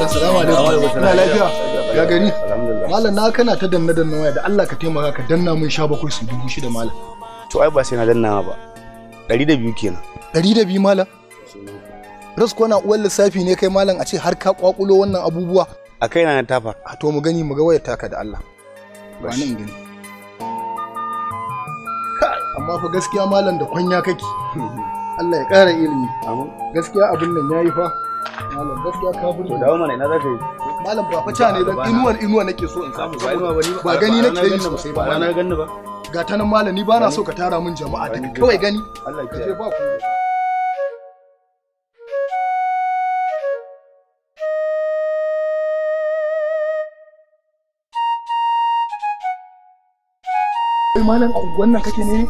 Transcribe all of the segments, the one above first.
Assalamu alaikum. Ina lafiya. Ya gari. Malam na kana ta danna waya da Allah ka taimaka ka danna mun 17 su 6000 malam. To ai ba sai na danna ba. 102 kenan. 102 malam. Rasko na uwar lissafi ne kai malam a ce har ka kwakulo wannan abubuwa. A kaina na tafa. A to mu gani mu ga wayar taka da Allah. Ba nan gani. Amma fa gaskiya malam da kwanya kake. Allah ya ƙara ilimi. Amin. Gaskiya abin nan yayi fa. Malam gaskiya ka burge. To dawo mana ina zaka yi. Malam ba fa ne dan inuwa nake so in samu. Ba gani nake yi sosai ba. Ba na ganni ba. Ga ta nan malam ni ba na so ka tara min jama'a daga kawai gani. Allah ya ce ba ku. Kai malam wannan kake ne?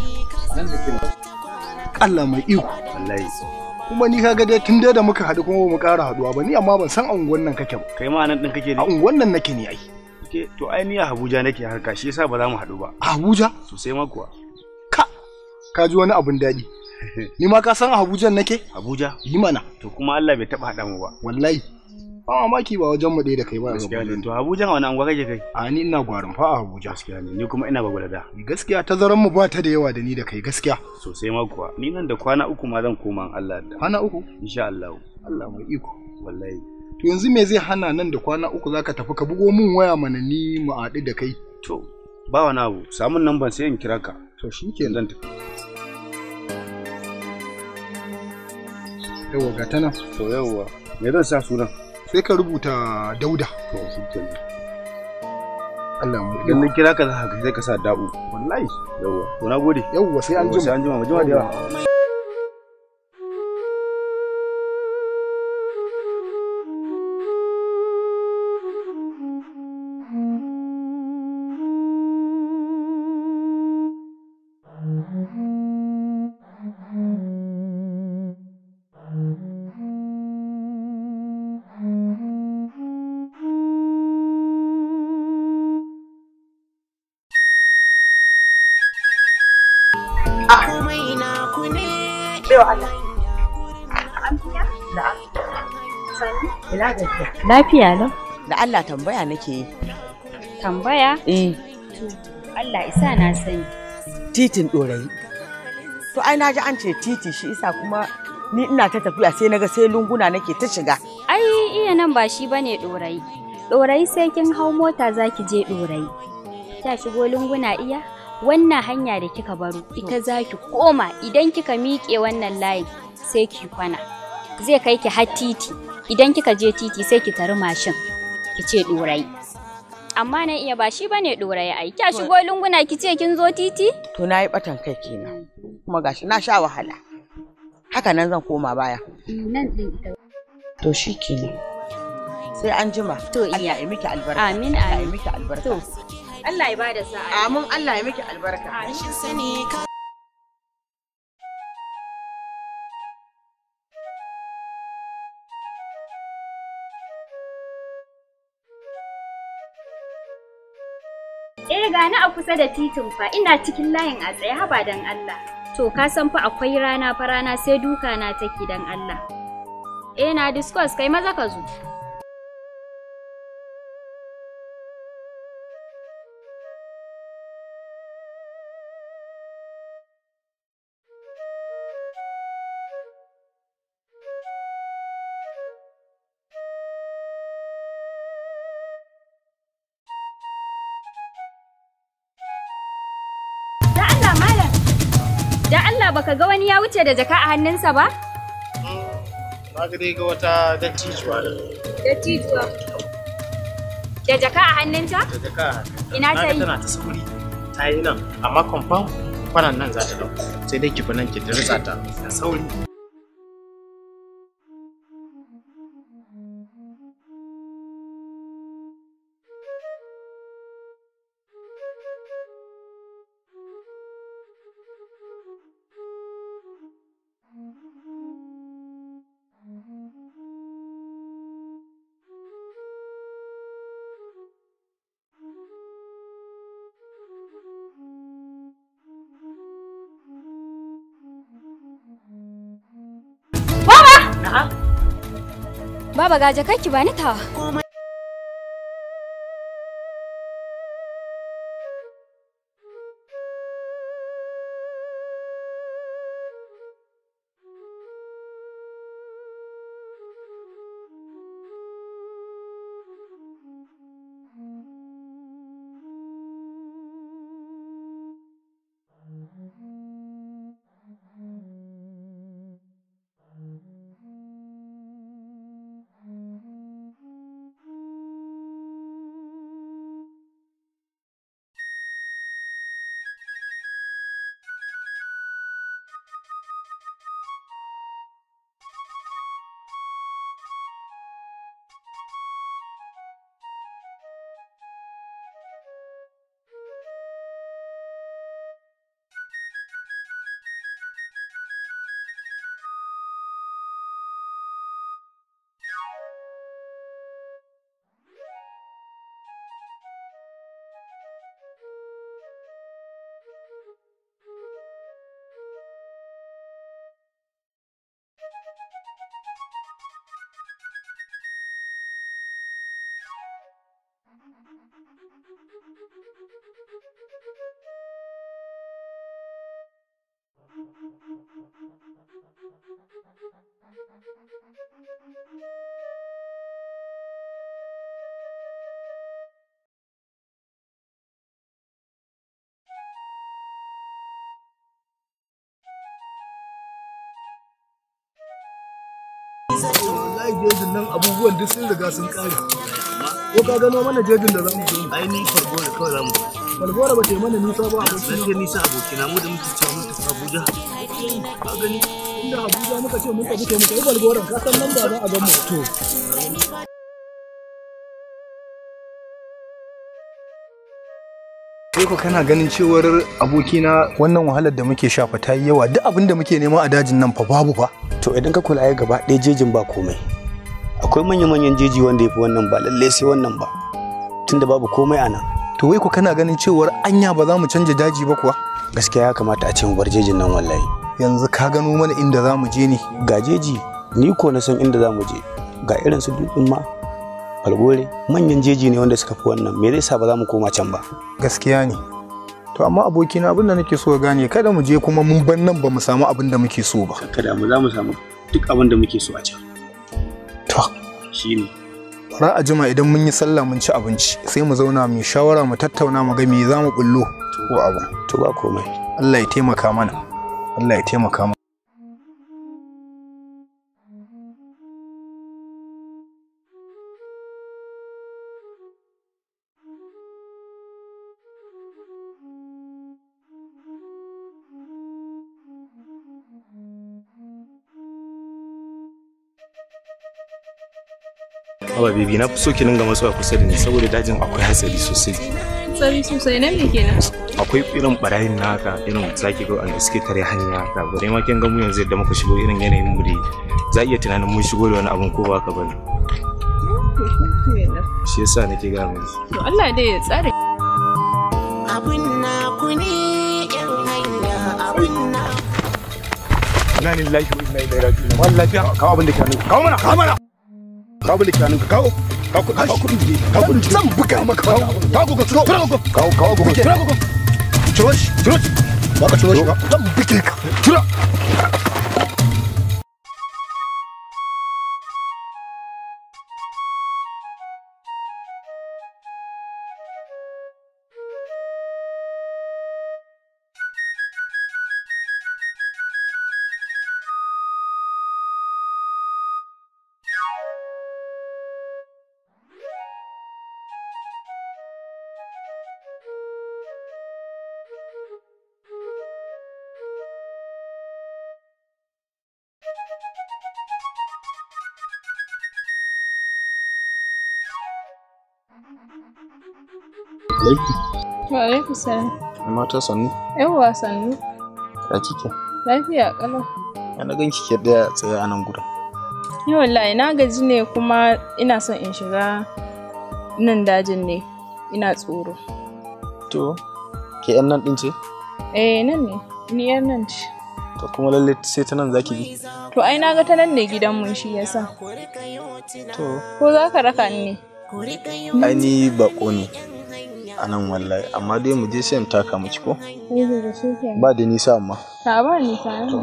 Nan da kin. Allah mai iko. Wallahi. Kuma ni kaga dai tun da muka haɗu kuma mu ƙara haɗuwa ba ni amma ban san unguwan nan kake ba. Kai ma nan din kake ne? A unguwan nan nake ne ai. To ai ni a Abuja nake harka shi yasa ba za mu haɗu ba. A Abuja? Sosai ma kuwa. Ka ji wani abun daɗi. Ni ma ka san a Abuja nake? Abuja? Yi mana. To kuma Allah bai taɓa haɗa mu ba. Wallahi. Ba mamaki ba wajen mu ɗaya da kai ba. Gaskiya ne. To Abuja wani anguwa kake kai? A ni ina gwarin fa a Abuja. Gaskiya ne. Ni kuma ina Bagwalada. Gaskiya tazaran mu ba ta da yawa da ni da kai gaskiya. Sosai ma kuwa. Ni nan da kwana 3 ma zan koma Allah da. Kwana 3? Insha Allah. Allah mai iko. Wallahi. To yanzu me zai hana nan da kwana 3 zaka tafi ka bugo mun waya mana ni mu haɗu da kai? To ba wani abu. Samun nan ban sai in kira ka. To shikenan. Zan tafi. Yawwa ga tana. To yawwa. Me zan sa sunan? Sai ka rubuta Dauda. To shikenan. Allah mu. Idan na kira ka za ka sai ka sa Da'u. Wallahi. Yawwa. To nagode. Yawwa sai an jima. Sai an jima mu jima da yawa. Lafiya lau. Da Allah tambaya nake yi. Tambaya? To Allah isa na sani. Titin Ɗorayi. To ai na ji an ce titi shi isa kuma ni ina ta tafiya sai naga sai lunguna nake ta shiga. Ai iya nan ba shi bane Ɗorayi. Ɗorayi sai kin hau mota zaki je Ɗorayi. Ta shigo lunguna iya? Wannan hanya da kika baro ita zaki koma idan kika miƙe wannan layin sai ki kwana. Zai kai ki har titi. Idan kika je titi sai ki tari mashin. Ki ce Ɗorayi. Amma nan iya ba shi bane Ɗorayi ai. Kya shigo lunguna ki ce kin zo titi? To nayi batan kai kenan. Kuma gashi na sha wahala. Haka nan zan koma baya. Nan din ita. To shikenan. Sai an jima. To iya. Allah ya miki albarka. Amin Allah ya amin. miki albarka. To Allah ya bada sa'a. Amin Allah ya miki albarka. Gani a kusa da titin fa ina cikin layin a tsaye haba dan Allah. To ka san fa akwai rana fa rana sai duka na take dan Allah. Na discuss kai maza ka zo. Baka ga wani ya wuce da jaka a hannunsa ba? Na ga dai ga wata dattijuwa da. Dattijuwa? Da jaka a hannunta? Da jaka a hannunta. Ina ta yi? Tana ta sauri. Ta yi nan, amma kwamfan kwanan nan za ta dauko. Sai dai ki fi nan ki dirtsa ta da sauri. A'a. Baba ga jakarki ba ni tawa. Wallahi jejin nan abubuwan duk sun riga sun kare. Ko ka gano mana jejin da zamu je? Ai ni Falgore kawai zamu je. Falgore ba ta yi mana nisa ba aboki. Zan je nisa abokina mu da muke cewa mun tafi Abuja. Ka gani inda Abuja muka ce mun tafi to muka yi Falgoren ka san nan da za a ga mu to. Kai ko kana ganin cewar abokina wannan wahalar da muke shafa ta yi yawa duk abin da muke nema a dajin nan fa babu fa. To idan ka kula ai gaba ɗaya jejin ba komai. Akwai manyan jeji wanda yafi wannan ba lalle sai wannan ba. Tunda babu komai a nan. To wai ko kana ganin cewar anya ba za mu canja daji ba kuwa? Gaskiya ya kamata a ce mu bar jejin nan wallahi. Yanzu ka gano mana inda za mu je ne. Ga jeji ni ko na san inda za mu je. Ga irin su dutsen ma Falgore manyan jeji ne wanda suka fi wannan. Me zai sa ba za mu koma can ba? Gaskiya ne. To amma abokina abin da nake so gane kada mu je kuma mun ban nan ba mu samu abin da muke so ba. Kada mu za mu samu duk abin da muke so a can. To shine. Bara a jima idan mun yi sallah mun ci abinci sai mu zauna mu shawara mu tattauna mu ga me za mu bullo ko abu. To ba komai. Allah ya taimaka mana. Allah ya taimaka mana. Aba bibi na fi so ki dinga matsuwa kusa da ni saboda dajin akwai hatsari sosai. Hatsari sosai na me kenan? Akwai irin barayin na haka irin zaki ga wanda suke tare hanya haka bare ma kin ga mu yanzu yadda muka shigo irin yanayin mu dai za iya tunanin mun shigo da wani abun ko ba ka bane. Shi yasa nake ga mu. To Allah dai ya tsare. Abun na ku ne yan hanya abun na. Inna lillahi wa inna ilaihi raji'un. Wallahi kawo abin da ke nan. Kawo mana. Kawo da kyanin ka kawo kudin jiki kawo kudin jiki zan buga maka kawo gogo kawo gogo ciro shi ba ka ciro shi ba zan buge ka ciro Wa alaikum salam. Mata sannu. Yawwa sannu. Ya kike? Lafiya kalau. Na ganki ke da tsaye a nan gurin. Ni wallahi na gaji ne kuma ina son in shiga nan dajin ne. Ina tsoro. To, ke yan nan din ce? Nan ne. Ni yan nan ce. To kuma lalle sai ta nan zaki bi. To ai na ga ta nan ne gidanmu shi yasa. To Ko za ka raka ni ne? ai ni bako ne a nan wallahi, amma dai mu je sai in taka miki ko? Ba da nisa amma. Ta ba nisa ne.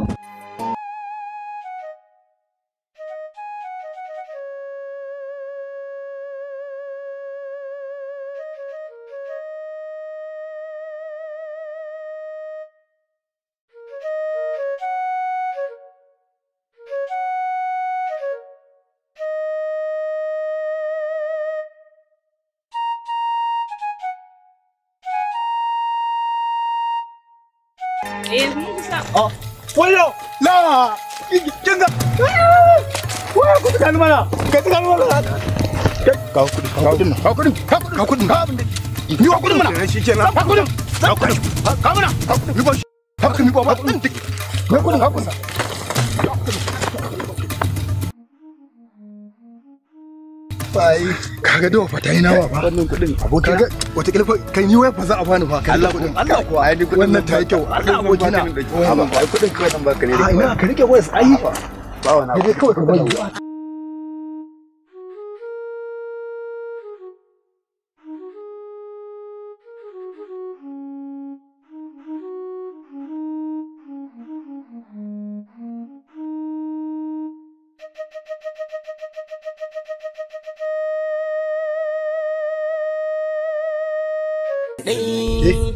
Wayo! La! Kinga! Waya ku tsani mana! Ka tsani mana! Ka kudin, ka kudin, ka kudin, ka kudin, ka kudin, ka abin da. Ni wa kudin mana! Shi kenan. Ka kudin, ka kudin, ka mana! Ka kudin, ni ba shi. Ka kudin, ni ba ba kudin. Ka kudin, ka kudin. Bai, kaga da fata ina ba. Wannan kudin abokin kaga wata kilfa kai ni wai ba za a bani ba kai. Allah ko ai ni kudin wannan ta yi kyau. Allah abokina. Ai kudin kai dan baka ne. Ai ina ka rike wayar ai fa. Ba wani abu. Dai kawai ka bani.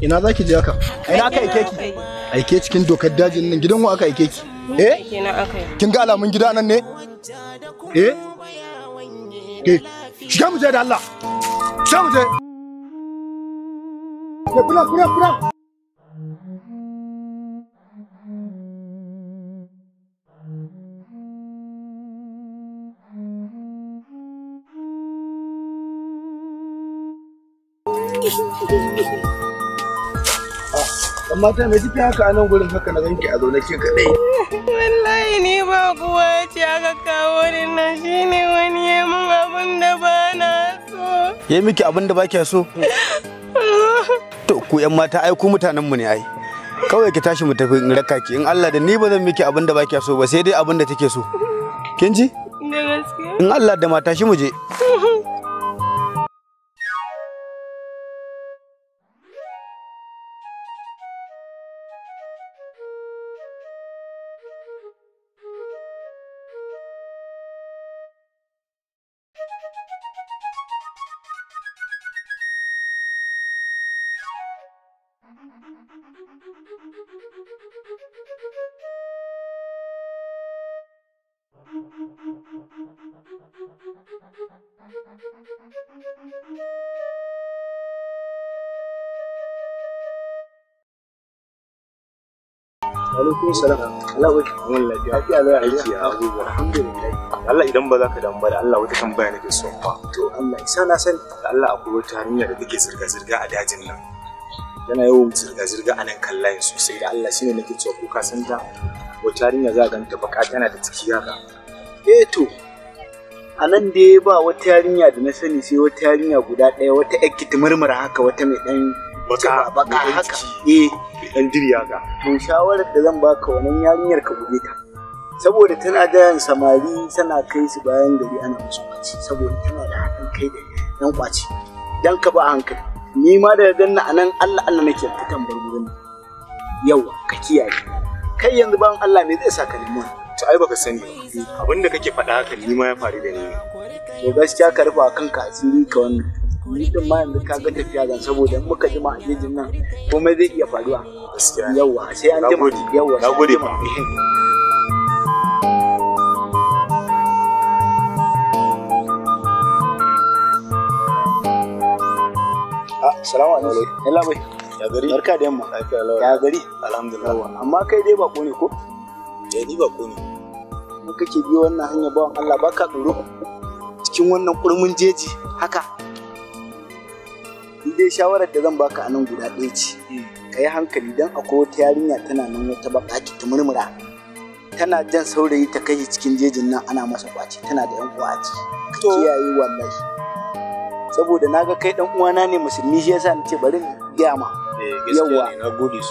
Ina za ki je haka? Ina aka aike ki? Aike cikin dokar dajin nan gidan wa aka aike ki? Kin ga alamun gida nan ne? Shiga mu je da Allah. Shiga mu je. Kura. Amma ta me kike haka a nan gurin haka na ganki a zaune ke kadai? Wallahi ni ba kuwa ce aka kawo ni nan shine wani ya mun abin da ba na so. Ya miki abin da baki so? To ku ƴan mata ai ku mutanen mu ne ai. Kawai ki tashi mu tafi in raka ki in Allah da ni ba zan miki abin da baki so ba sai dai abin da take so. Kin ji? Da gaskiya. In Allah da mata shi mu je. Alaikum salam. Allah wai mun lafiya Allah aiki ya abubuwa. Alhamdulillah. Allah idan ba za ka damu ba da Allah wata tambaya nake so fa. To Allah isa na san da Allah akwai wata hanya da take zirga-zirga a dajin nan. Yana yawan zirga-zirga a nan kan layin sosai da Allah shine nake cewa ko ka san ta wata hanya za ka ganta baka tana da ciki haka. To a nan dai ba wata yarinya da na sani sai wata yarinya guda ɗaya wata ƴar kitimurmura haka wata mai ɗan baka haka. Dan diriya ga. To shawarar da zan baka wannan yarinyar ka guje ta. Saboda tana da samari tana kai su bayan gari ana musu kwaci saboda tana da haɗin kai da ɗan kwaci. Dan ka ba hankali. Ni ma da ganna anan Allah nake ta tambar gurin. Yawa ka kiyaye. Kai yanzu ban Allah me zai saka limon? To ai baka sani ba. Abinda kake faɗa haka ni ma ya faru da ni. To gaskiya ka rufa kanka asiri ka wannan. Ni din ma yanzu ka ga tafiya zan saboda in muka jima a jejin nan komai zai iya faruwa. Gaskiya. Yawa sai an jima. Yawa. Nagode fa. Assalamu alaikum. Yalla bai. Ya gari. Barka da yamma. Lafiya lawa. Ya gari. Alhamdulillah. Amma kai dai bako ne ko? Ni bako ne. Mun kake biyo wannan hanya bawan Allah baka tsoro. Cikin wannan kurmin jeji haka. Ni dai shawarar da zan baka anan guda ɗaya ce. Ka yi hankali dan akwai wata yarinya tana nan wata baki ta murmura. Tana jan saurayi ta kai cikin jejin nan ana masa kwaci tana da yan kwaci. Ka kiyaye wallahi. Saboda naga kai dan uwana ne musulmi shi yasa nace bari in gaya ma. Yawwa,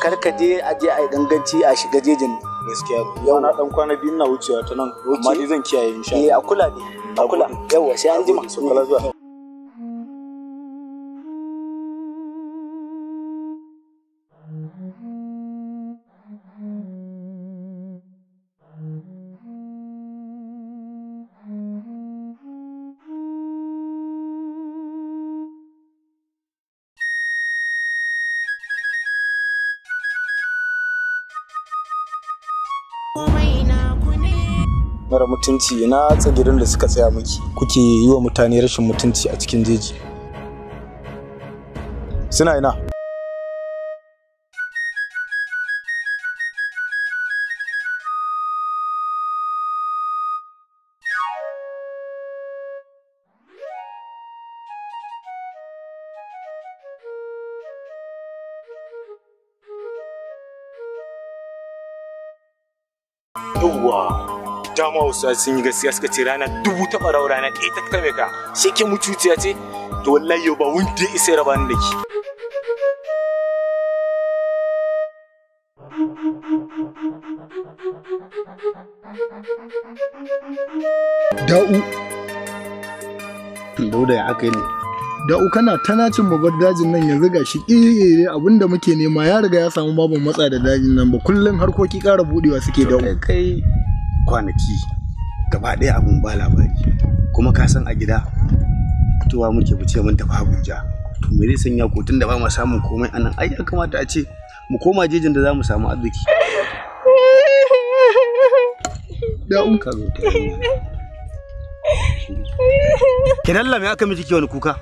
kar ka je a yi ganganci a shiga jejin. Gaskiya yau na dan kwana biyu na wucewa ta nan, amma dai zan kiyaye insha Allah. A kula ne, a kula. Yawwa, sai an jima. Kala zuwa. Mara mutunci na tsagirin da suka tsaya miki kuke yi wa mutane rashin mutunci a cikin jeji. Suna ina? Yawwa! Dama wasu sun yi gaskiya suka ce rana 1000 ta ɓarau rana ɗaya ta kame ka sai ke mutuciya ce to wallahi yau ba wanda ya isa raba ni da ki. Da'u. Dauda ya aka yi ne. Da'u kana ta nacin mu bar dajin nan yanzu gashi ƙiri abinda muke nema ya riga ya samu babu matsa da dajin nan ba kullum harkoki ƙara budewa suke Da'u. Kai kwanaki gaba ɗaya abun ba labari kuma ka san a gida fitowa muke fice mun tafi Abuja to me zai sanya ko tunda ba mu samun komai anan ai ya kamata a ce mu koma jejin da za mu samu arziki. Da'u ka zo ta ki dalla me aka miki wani kuka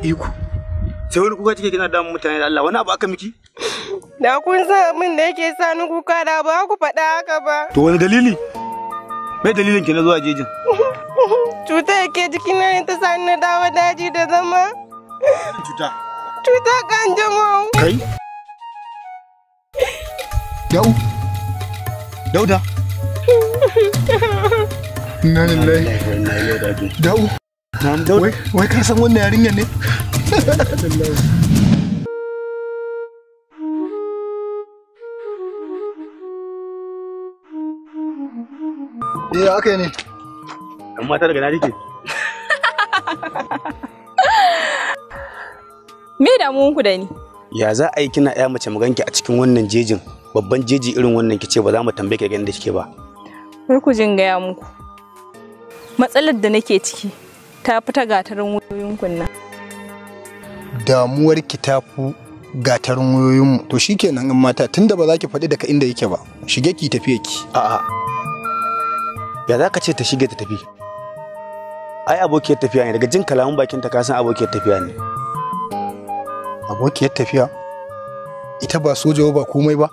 iko sai wani kuka kike kina damun mutane da Allah wani abu aka miki. Da kun san abin da yake sa ni kuka da ba ku faɗa haka ba. To wani dalili? Mai dalilin ki na zuwa jejin? Cuta yake jikina ne ta sa ni na dawo daji da zama. Cuta? Cuta kanjamau. Kai? Da'u. Dauda. Inna lillahi. Da'u. Wai ka san wannan yarinyar ne? Aka ne. Ɗan mata daga na rike. Me damuwanku da ni? Ya za a yi kina ƴa mace maganki a cikin wannan jejin babban jeji irin wannan kice ba za mu tambaye ki ga inda kike ba. Wai ku jin gaya muku. Matsalar da nake ciki ta fi ta gatarin wayoyin kunna. Damuwar ki ta fi gatarin wayoyinmu. To shikenan in mata tunda ba za ki faɗi daga inda yake ba. Shige ki tafiye ki. A'a. Ya za ka ce ta shige ta tafi? Ai abokiyar tafiya ne daga jin kalamun bakinta ka san abokiyar tafiya ne. Abokiyar tafiya? Ita ba soja ba komai ba.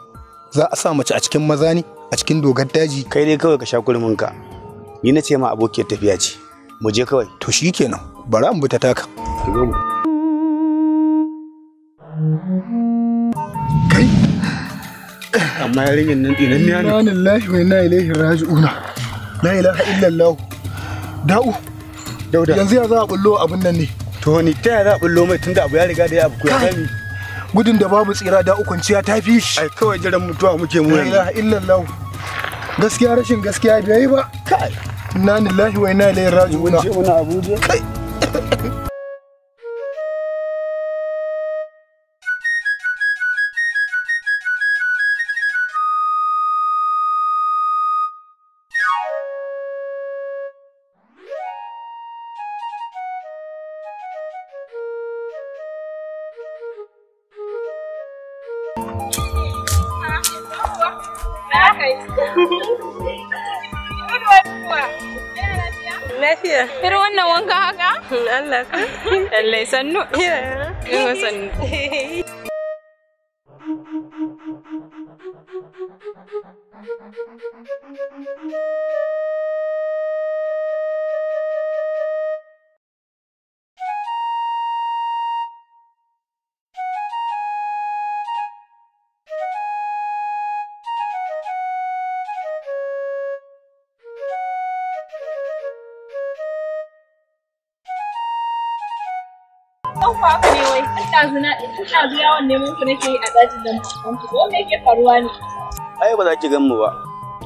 Za a sa mace a cikin maza ne a cikin dogar daji. Kai dai kawai ka sha kurminka. Ni na ce ma abokiyar tafiya ce. Mu je kawai. To shikenan. Bari an bi ta taka. Kai? Amma yarinyar nan dinan ne. Inna lillahi wa inna ilaihi raji'una. La ilaha illallah. Da'u. Dauda. Yanzu ya za a bullo abin nan ne. To ni ta ya za a bullo mai tunda abu ya riga da ya abu ya sani. Gudun da babu tsira da ukunciya ta fi shi. Ai kawai jiran mutuwa muke mu. La ilaha illallah. Gaskiya rashin gaskiya bai yi ba. Kai. Inna lillahi wa inna ilaihi raji'un. Mun je muna Abuja. Kai. Lafiya. Irin wannan wanka haka? Allah ka. Lallai sannu. Yawa sannu. kan ku haka ne wai. Ina yawon neman ku nake yi a dajin nan. Ko me yake faruwa ne? Ai ba za ki gan mu ba.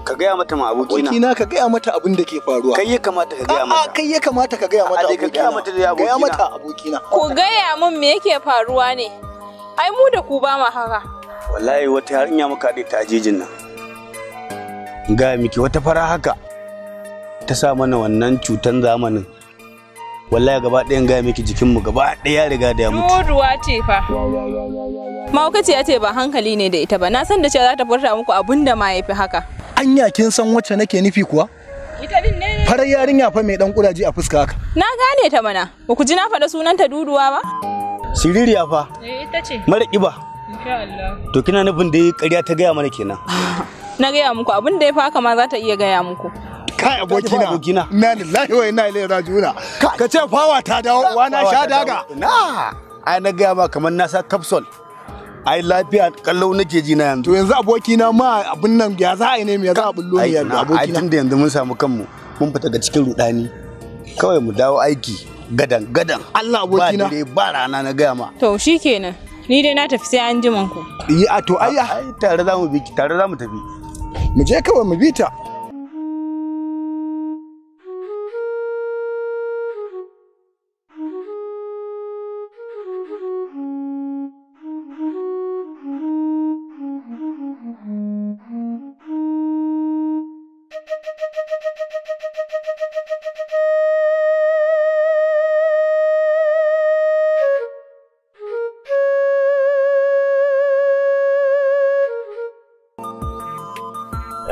Ka gaya mata ma abokina. Abokina ka gaya mata abin da ke faruwa. Kai ya kamata ka gaya mata. Kai ya kamata ka gaya mata abokina. Ka gaya mata da abokina. Gaya mata abokina. Ku gaya mun me yake faruwa ne? Ai mu da ku ba ma haka. Wallahi wata yarinya muka haɗe ta ajejin nan. Gaya miki wata fara haka. Ta sa mana wannan cutan zamanin. Wallahi gaba ɗayan gaya miki jikinmu gaba ɗaya ya riga da ya mutu. Duduwa ce fa. Mahaukaci ya ce ba hankali ne da ita ba. Na san da cewa za ta furta muku abin da ma ya fi haka. Anya kin san wacce nake nufi kuwa? Ita din ne. Farar yarinya fa mai dan kuraje a fuska haka. Na gane ta mana. Ba ku ji na faɗa sunanta Duduwa ba? Siririya fa. Ita ce. Mara ƙiba. Insha Allah. To kina nufin da ƙarya ta gaya mana kenan. Na gaya muku abin da ya fi haka ma za ta iya gaya muku. Kai abokina. Inna lillahi wa inna ilaihi raji'un. Ka ce fawa ta dawo wa na sha daga. Na. Ai na gaya ma kamar na sa capsule. Ai lafiya kallau nake ji na yanzu. To yanzu abokina ma abin nan ya za a yi ne me ya za a bullo ne yanzu abokina. Ai tunda yanzu mun samu kanmu mun fita daga cikin rudani. Kawai mu dawo aiki gadan. Allah abokina. Ba dare ba rana na gaya ma. To shikenan. Ni dai na tafi sai an ji ku. Yi a to ai tare za mu bi tare za mu tafi. Mu je kawai mu bi ta.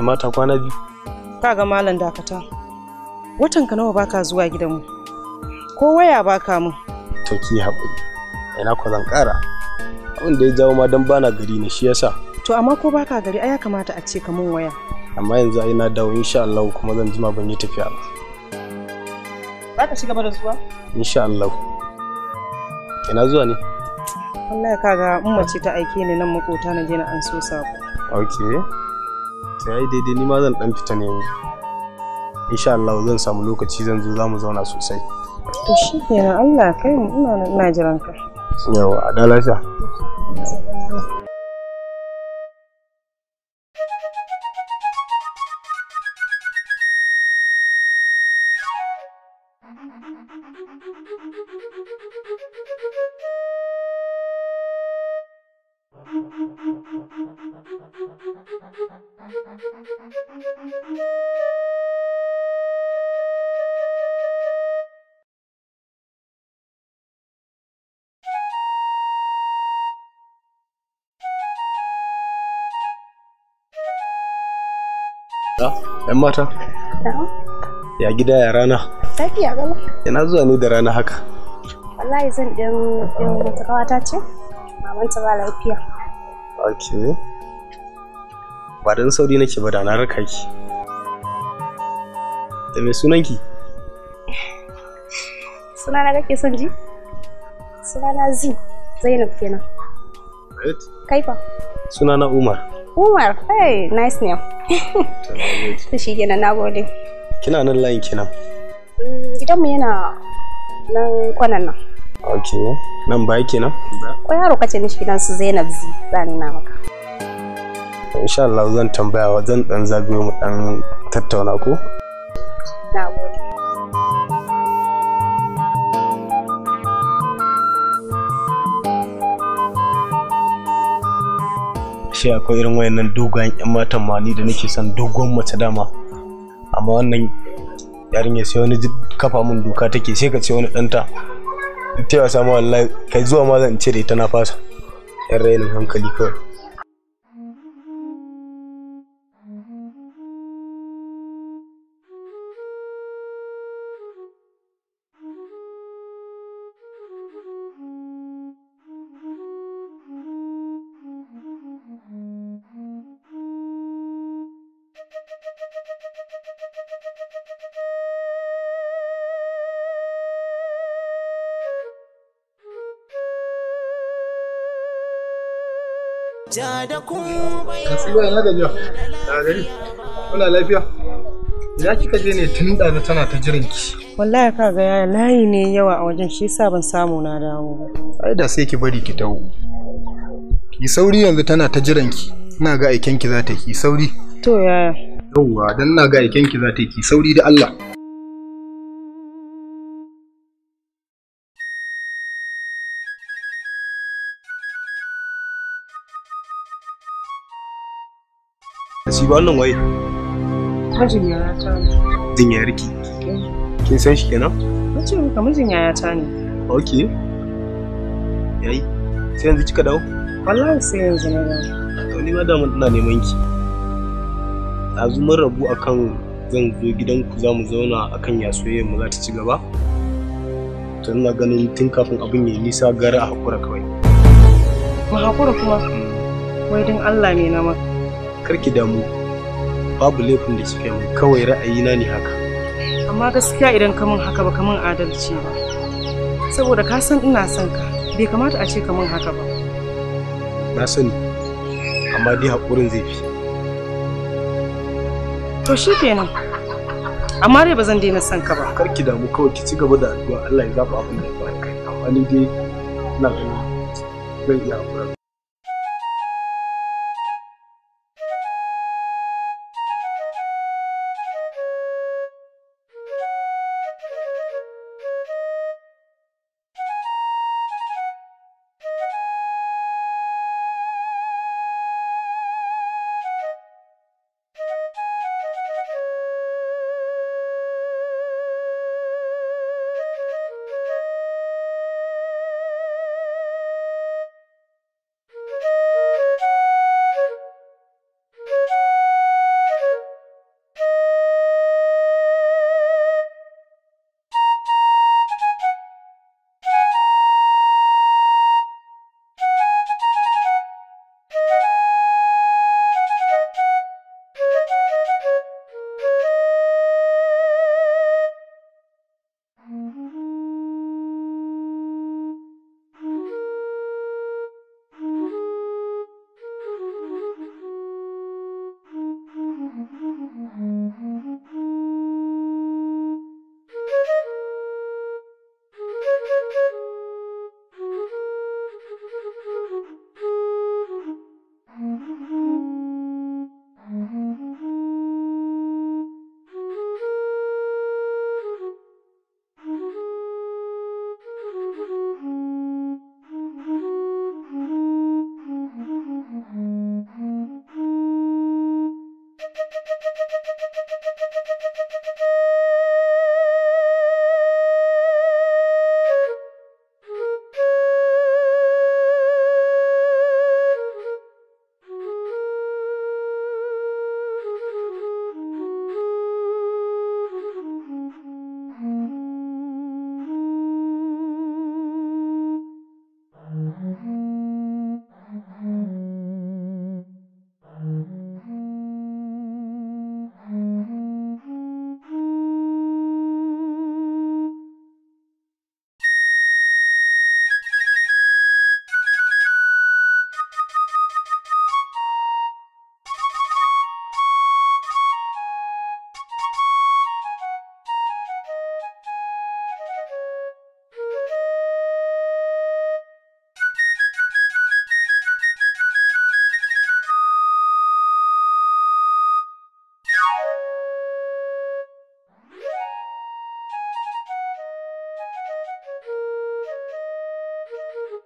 Mata kwana biyu. Kaga malam dakata. Watan ka nawa baka zuwa gidanmu? Ko waya baka mun? To ki haƙuri. Ina ko zan ƙara. Abin da ya jawo ma dan bana gari ne shi yasa. To amma ko baka gari ai ya kamata a ce ka mun waya. Amma yanzu ai na dawo insha Allah kuma zan jima ban yi tafiya ba. Za ka shiga da zuwa? Insha Allah. Ina zuwa ne? Wallahi kaga umma ce ta aike ni nan makota na je na an so sako. Okay. Sai ai daidai ni ma zan dan fita ne yanzu. Insha Allah zan samu lokaci zan zo zamu zauna sosai. To shikenan Allah kai mu ina jiran ka. Yawa a da lafiya. ‘Yan mata? Ya gida ya rana? Lafiya gala. Ina zuwa ne da rana haka? Wallahi zan ɗin wata kawata ce, mamanta ba lafiya. Ok. Ba don sauri nake ba da na raka ki. Da mai sunanki? Sunana kake son ji? Sunana Zainab kenan. Right. Kai fa? Sunana Umar. Umar, hey, nice name. To shi kenan, na gode. Kina nan layin kenan? Gidanmu yana nan kwanan nan. Ok, nan baya kenan? Ko yaro kace mishi gidan su Zainab zani na maka. Insha Allah zan tambaya zan dan zagayo mu dan tattauna ko? Na gode. Shi akwai irin wayannan dogayen ƴan matan ma ni da nake son dogon mace dama. Amma wannan yarinya sai wani kafa mun doka take sai ka ce wani danta. Ta wasa ma wallahi kai zuwa ma zan cire ta na fasa. Yan rainin hankali kawai. Kasiba ina gajiya. Da gari. Kuna lafiya? Ina kika je ne tun da tana ta jiran ki. Wallahi ka ga yaya layi ne yawa a wajen shi yasa ban samu na dawo ba. Ai da sai ki bari ki taho. Ki sauri yanzu tana ta jiran ki. Ina ga aiken ki za ta ki sauri. To yaya? Yawwa dan ina ga aiken ki za ta ki sauri da Allah. Shi ba wannan waye? Mijin yaya ta ne. Mijin yayarki? Kin san shi kenan? Nace maka mijin yaya ta ne. Okay. Yayi. Sai yanzu kika dawo? Wallahi sai yanzu na dawo. To ni ma da mun ina neman ki. Yanzu mun rabu akan zan zo gidanku za mu zauna akan ya soyayyar mu za ta ci gaba. To ina ganin tun kafin abin ya nisa gara a hakura kawai. Mu hakura kuma. Wai din Allah ne na maka. Karki damu. Babu laifin da kike mun kawai ra'ayina ne haka. Amma gaskiya idan ka mun haka ba ka mun adalci ba. Saboda ka san ina son ka. Bai kamata a ce ka mun haka ba. Na sani. Amma dai hakurin zai fi. To shi kenan. Amma dai ba zan daina son ka ba. Karki damu kawai ki ci gaba da addu'a Allah ya zaba abin da ya bani kai. Amma ni dai ina ganin zan iya hakura.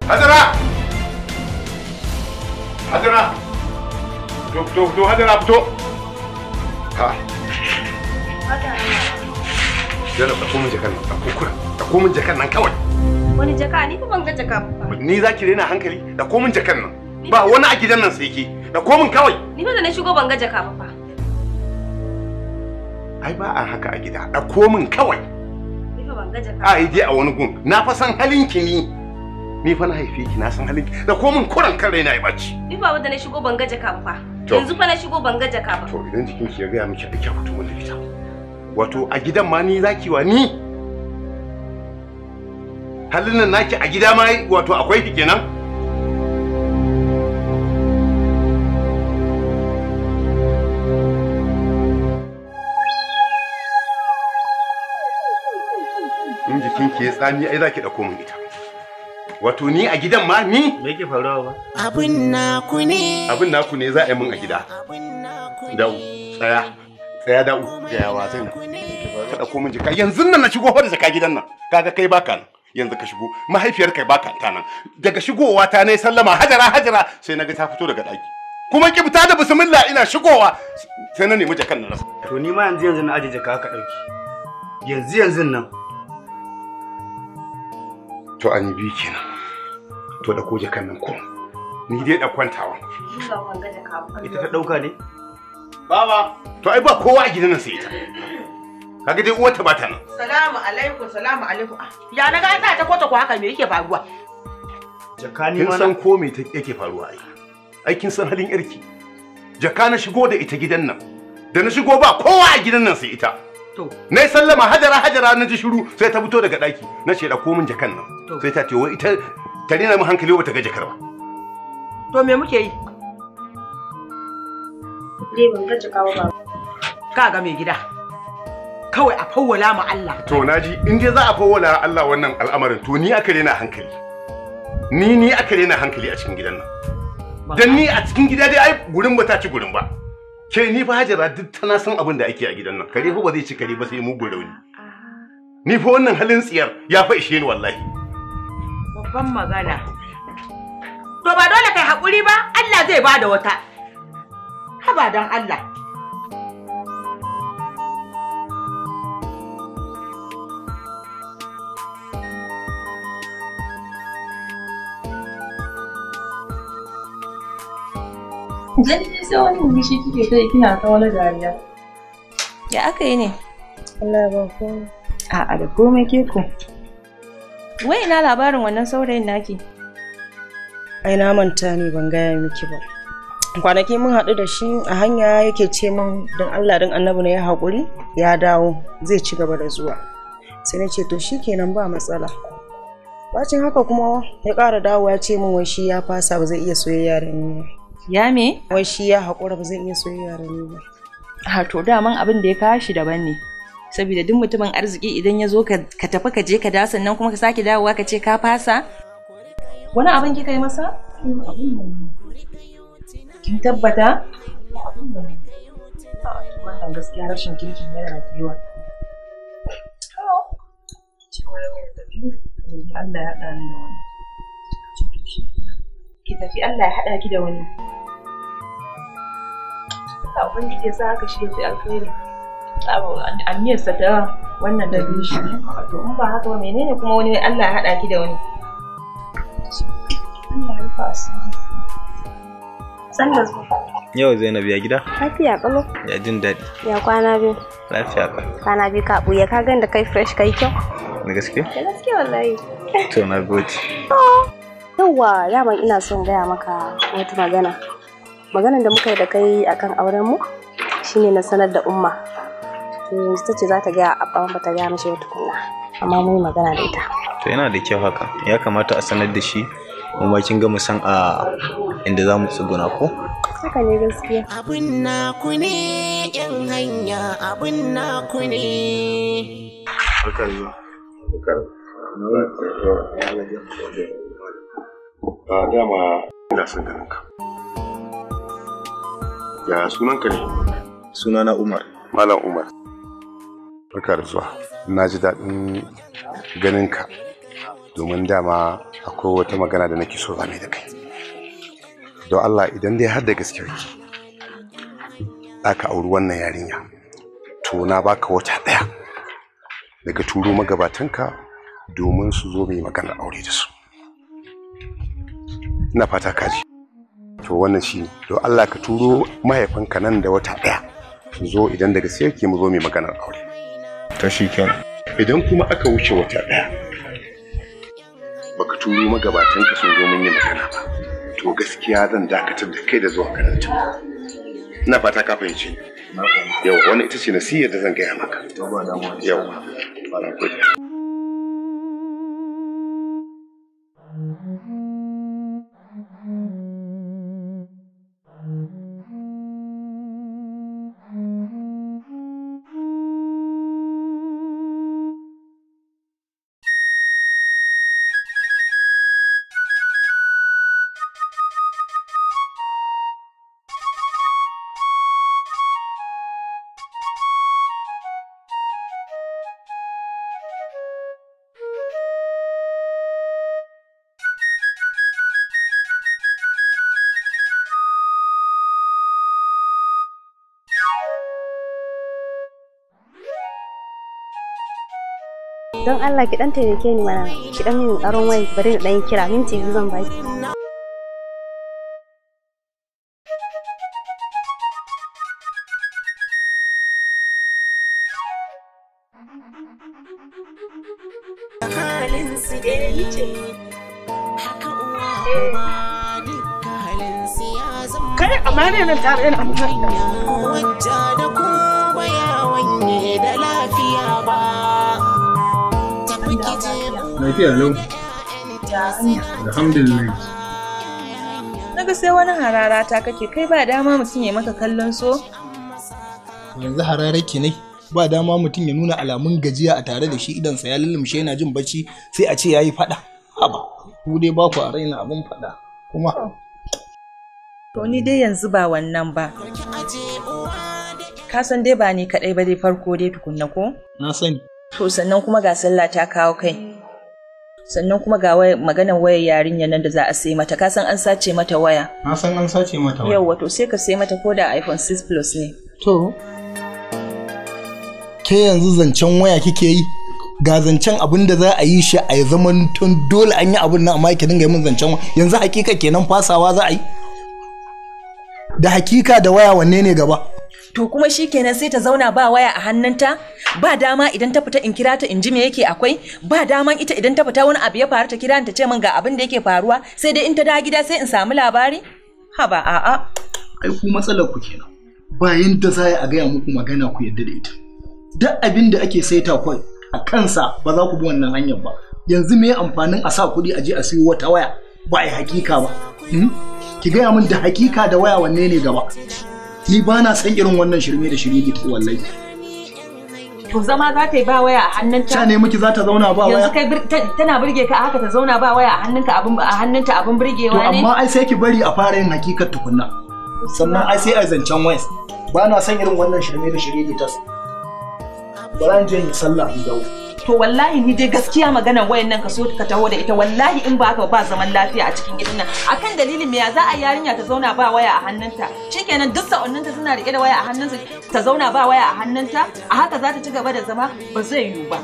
Hajara! Hajara! Fito, Hajara, fito! Ha. Yana ɗauko min jakan nan, ɗauko min jakan nan kawai. Wani jaka? Ni fa ban ga jaka ba. Ni za ki rena hankali, ɗauko min jakan nan. Ba wani a gidan nan sai ke, ɗauko min kawai. Ni fa da na shigo ban ga jaka ba fa. Ai ba a haka a gida, ɗauko min kawai. Ni fa ban ga jaka. Ai je a wani gun, na fa san halinki ni. Ni fa na haife ki na san halinki, ɗauko min kuran kan raina ya baci. Ni fa da na shigo ban ga jaka ba fa. Yanzu fa na shigo ban ga jaka ba. To idan jikinki ya gaya miki da kyau fito mun da ita. Wato a gidan ma ni zaki wa ni? Halin nan naki a gida ma wato akwai ki kenan? tsami ai zaki dauko min ita. Wato ni a gidan ma ni? Me yake faruwa ba? Abin naku ne. Abin naku ne za a yi min a gida. Dau, tsaya dau. Ga wasan. Ka dauko min jaka. Yanzu nan na shigo fa da jaka gidan nan. Kaga kai baka nan. Yanzu ka shigo. Mahaifiyar kai baka ta nan. Daga shigowa ta ne sallama hajara sai naga ta fito daga daki. Kuma ki fita da bismillah ina shigowa sai na nemi jakan nan. To ni ma yanzu na aje jaka ka dauki. Yanzu nan. To an yi bi kenan. To da ko jakan nan ko. Ni dai da kwantawa. Ita ta dauka ne? Baba, to ai ba kowa a gidan nan sai ita. Kaga dai uwarta ba ta nan. Salamu alaikum. Ya na ga ta kwata ko haka me yake faruwa? Jaka ni Kin ma san ko me yake faruwa ai. Ai kin san halin yarki. Jaka na shigo da ita gidan nan. Da na shigo ba kowa a gidan nan sai ita. To. Na sallama hajara na ji shiru sai ta fito daga daki. Na ce da komin jakan nan. Sai ta ce wai ita ta rena mu hankali ba ta ga jakar ba. To me muke yi? Dai ban ga jaka ba. Ka ga mai gida. Kawai a fawwala ma Allah. To naji in dai za a fawwala Allah wannan al'amarin to ni aka rena hankali. Ni aka rena hankali a cikin gidan nan. Dan ni a cikin gida dai ai gurin ba ta ci gurin ba. Ke ni fa Hajara duk tana san abin da ake a gidan nan. Kare fa ba zai ci kare ba sai mu rauni. Ni fa wannan halin tsiyar ya fa ishe ni wallahi. Babban magana. To ba dole kai hakuri ba, Allah zai bada wata. Haba dan Allah. Gani ne sai wani murmushi kike kai kina ta wani dariya. Ya aka yi ne? Allah ba ko. A'a da komai ke ku. Wai ina labarin wannan saurayin naki? Ai na manta ne ban gaya miki ba. Kwanaki mun haɗu da shi a hanya yake ce min don Allah don Annabi na ya haƙuri ya dawo zai ci gaba da zuwa. Sai na ce to shikenan ba matsala. Bacin haka kuma ya ƙara dawo ya ce min wai shi ya fasa ba zai iya soyayya da ni. Ya me? Wai shi ya haƙura ba zai iya soyayya da ni ba. Ha to daman abin da ya kawo shi daban ne. Saboda duk mutumin arziki idan ya zo ka tafi ka je ka da sannan kuma ka sake dawowa ka ce ka fasa. Wani abin kika yi masa? Kin tabbata? Wannan gaskiya rashin kirki yana da yawa. Cewa yau da tafi, Allah ya haɗa ni da wani. Ki tafi Allah ya haɗa ki da wani. Ubangiji ya sa haka shi ya fi alkhairi. Aniyarsa ta wannan da biyu shi. To in ba haka ba menene kuma wani Allah ya haɗa ki da wani. Allah ya rufa asiri. Sannan zuwa. Yau Zainab ya gida? Lafiya kalo. Ya jin daɗi. Ya kwana biyu. Lafiya ka. Kwana biyu ka buya ka ganda kai fresh kai kyau. Da gaske? Da gaske wallahi. To na gode. Yawwa daman ina son gaya maka wata magana. Maganar da muka yi da kai akan auren mu shine na sanar da umma. To yanzu tace za ta gaya abba ba ta gaya mishi wata kunna. Amma mun yi magana da ita. To yana da kyau haka. Ya kamata a sanar da shi. Kuma kin ga mu san a inda za mu tsuguna ko? Haka ne gaskiya. Abin naku ne yan hanya abin naku ne. Barka da zuwa. Dama ina son ganin ka. Ya sunanka ne? Sunana Umar. Malam Umar. Barka da zuwa. Na ji daɗin ganin ka. Domin dama akwai wata magana da nake so game da kai. Don Allah idan dai har da gaske kake aka auri wannan yarinya to na baka wata ɗaya daga turo magabatanka domin su zo mai magana aure da su. Ina fata ka ji. To wannan shi don Allah ka turo mahaifinka nan da wata ɗaya su zo idan da gaske yake mu zo mai maganar aure. To shikenan. Idan kuma aka wuce wata ɗaya baka turo magabatanka sun zo mun yi magana ba to gaskiya zan dakatar da kai da zuwa karanta. Ina fata ka fahimce. Yau wannan ita ce nasiyar da zan gaya maka. Yau. Fara godiya. Don Allah ki dan taimake ni mana. Ki dan min aron waya bari na dan kira minti 2 zan baki. halin su dai haka uwa uba duka halin su ya zama kai amma ne nan tare ina amfani wajja da ko baya wanye da lafiya ba tafi kije lafiya lau alhamdulillah. Naga sai wani harara ta kake kai ba dama mutum ya maka kallon so Yanzu harare ke ne ba dama mutum ya nuna alamun gajiya a tare da shi idan sa ya lullumshe yana jin bacci sai a ce yayi fada. Haba ku dai ba ku a raina abun fada kuma to ni dai yanzu ba wannan ba. Ka san dai ba ni kadai ba dai farko dai tukunna ko? Na sani. To sannan kuma ga sallah ta kawo kai. Sannan kuma ga maganar wayar yarinya nan da za a sai mata. Ka san an sace mata waya. Na san an sace mata waya. Yawwa to sai ka sai mata ko da iPhone 6 Plus ne. To ke yanzu zancen waya kike yi ga zancen abin da za a yi shi a zaman tun dole an yi abin nan amma ki dinga yi min zancen yanzu hakika kenan fasawa za a yi da hakika da waya wanne ne gaba to kuma shikenan sai ta zauna ba waya a hannunta ba dama idan ta fita in kira ta in ji me yake akwai ba dama ita idan ta fita wani abu ya faru ta kira ni ta ce min ga abin da yake faruwa sai dai in ta dawo gida sai in samu labari haba a'a ai ku matsalar ku kenan bayan da za a gaya muku magana ku yadda da ita duk abin da ake saita kwai a kansa ba za ku bi wannan hanyar ba yanzu me amfanin a sa kuɗi a je a siyo wata waya ba ai hakika ba ki gaya min da hakika da waya wanne ne gaba ni ba na san irin wannan shirme da shirye to wallahi to zama za ta yi ba waya a hannunta ta ne miki za ta zauna ba waya yanzu kai tana burge ka haka ta zauna ba waya a hannunta abin burgewa ne to amma ai sai ki bari a fara yin hakikar tukunna sannan ai sai a zancen waya ba na san irin wannan shirme da shirye ta Baran je yi sallah in dawo. To wallahi ni dai gaskiya maganar wayan nan ka so ka taho da ita wallahi in ba haka ba zaman lafiya a cikin gidan nan. Akan dalilin me ya za a yarinya ta zauna ba waya a hannunta? Shikenan duk sa'onninta suna rike da waya a hannunsa ta zauna ba waya a hannunta? A haka za ta ci gaba da zama ba zai yiwu ba.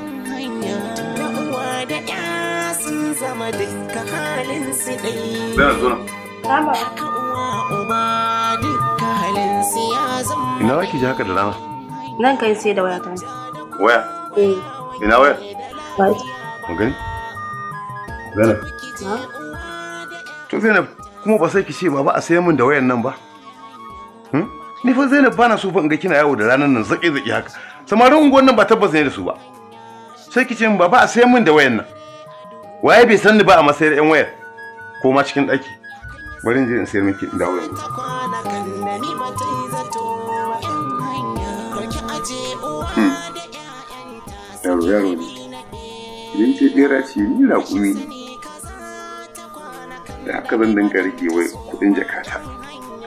Zama duka halin su dai. Zan zo. Kama. Uba duka halin su ya zama. Ina wake ji haka da rana? Nan kai sai da waya ta. Waya? Ina waya? Wai. Mu gani? Zainab. To Zainab kuma ba sai ki ce ba a sayan min da wayan nan ba. Ni fa Zainab bana so fa in ga kina yawo da ranar nan zaki haka. Samarin unguwan nan ba tabbas ne da su ba. Sai ki ce min ba a sayan min da wayan nan. Waye bai san ni ba a masayar yan wayar? Ko ma cikin daki. Bari in je in sayar miki in dawo yanzu. Yaro ne idan ce bera ce ni raƙumi ne da haka zan dinga rage wai kudin jakata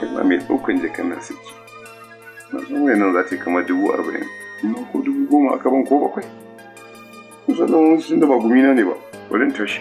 kuma mai ɗaukan jakan nan suke na san wayan nan za ta yi kamar 40,000 kuma ko 10,000 aka ban ko 7 kusa da wani sun da ba gumina ne ba bari in tashi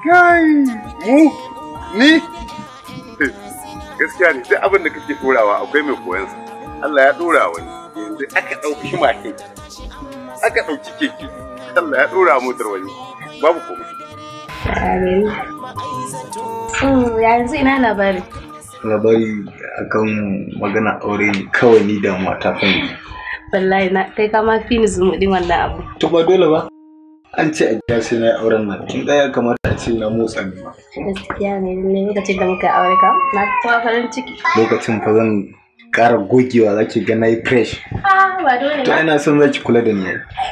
Kai, ni gaskiya ne sai abin da kake ɗorawa akwai mai koyansa. Allah ya ɗora wani yanzu aka ɗauki mashin, aka ɗauki keke, Allah ya ɗora motar wani babu komai. Yanzu ina labari. Labari akan magana aure ne kawai ni da mata kan. Wallahi na kai ka ma fi ni zumuɗin wannan abu. To ba dole ba. An ce a gida sai na yi auren nan. Kin ga ya kamata a ce na motsa ne. Gaskiya ne lokacin da muka aure ka na kowa farin ciki. Lokacin fa zan ƙara gogewa zaki ga na yi fresh. Ba dole ba. To ina son zaki kula da ni.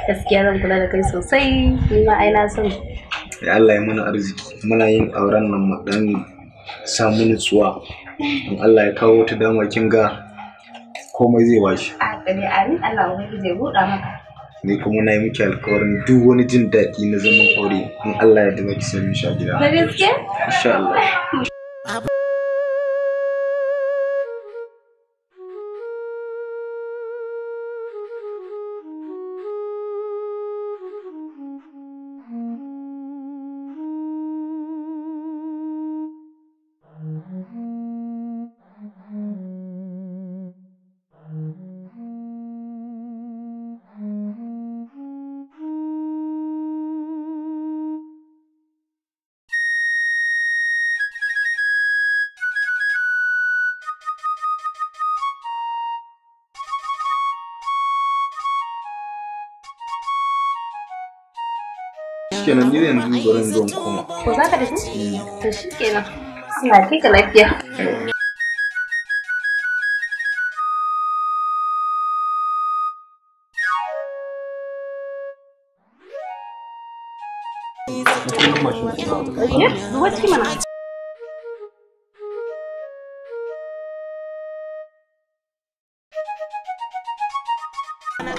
Gaskiya zan kula da kai sosai. Ni ma ai na son. Ya Allah ya mana arziki. Muna yin auren nan mu dan samu nutsuwa. In Allah ya kawo ta dama kin ga komai zai washi. Amin Allah ubangiji ya buɗa maka. Ni kuma na yi miki alƙawarin duk wani jin daɗi na zaman aure in Allah ya yarda zaki sami shi a gida. Da gaske? Insha Allah. Kenan ni yanzu barin zan koma. Ko za ka tafi? To shi kenan. Ina kai ka lafiya. Zuwa ciki mana.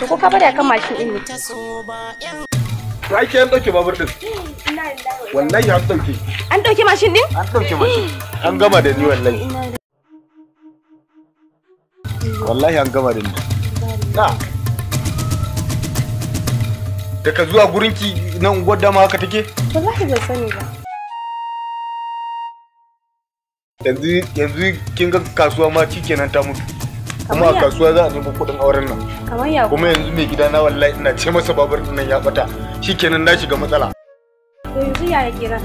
Ko ka bari akan mashin ɗin ne? Ai ke an dauke babur din. Wallahi an dauke. An dauke mashin din? An dauke mashin. An gama da ni wallahi. Wallahi an gama da ni. Na. Daga zuwa gurinki nan unguwar dama haka take? Wallahi ban sani ba. Yanzu kin ga kasuwa ma shikenan ta mutu. Kuma a kasuwa za a nemo kuɗin auren nan. Kamar ya kuma yanzu mai gida na wallahi ina ce masa babur din nan ya bata. Shikenan na shiga matsala. Yanzu ya kira.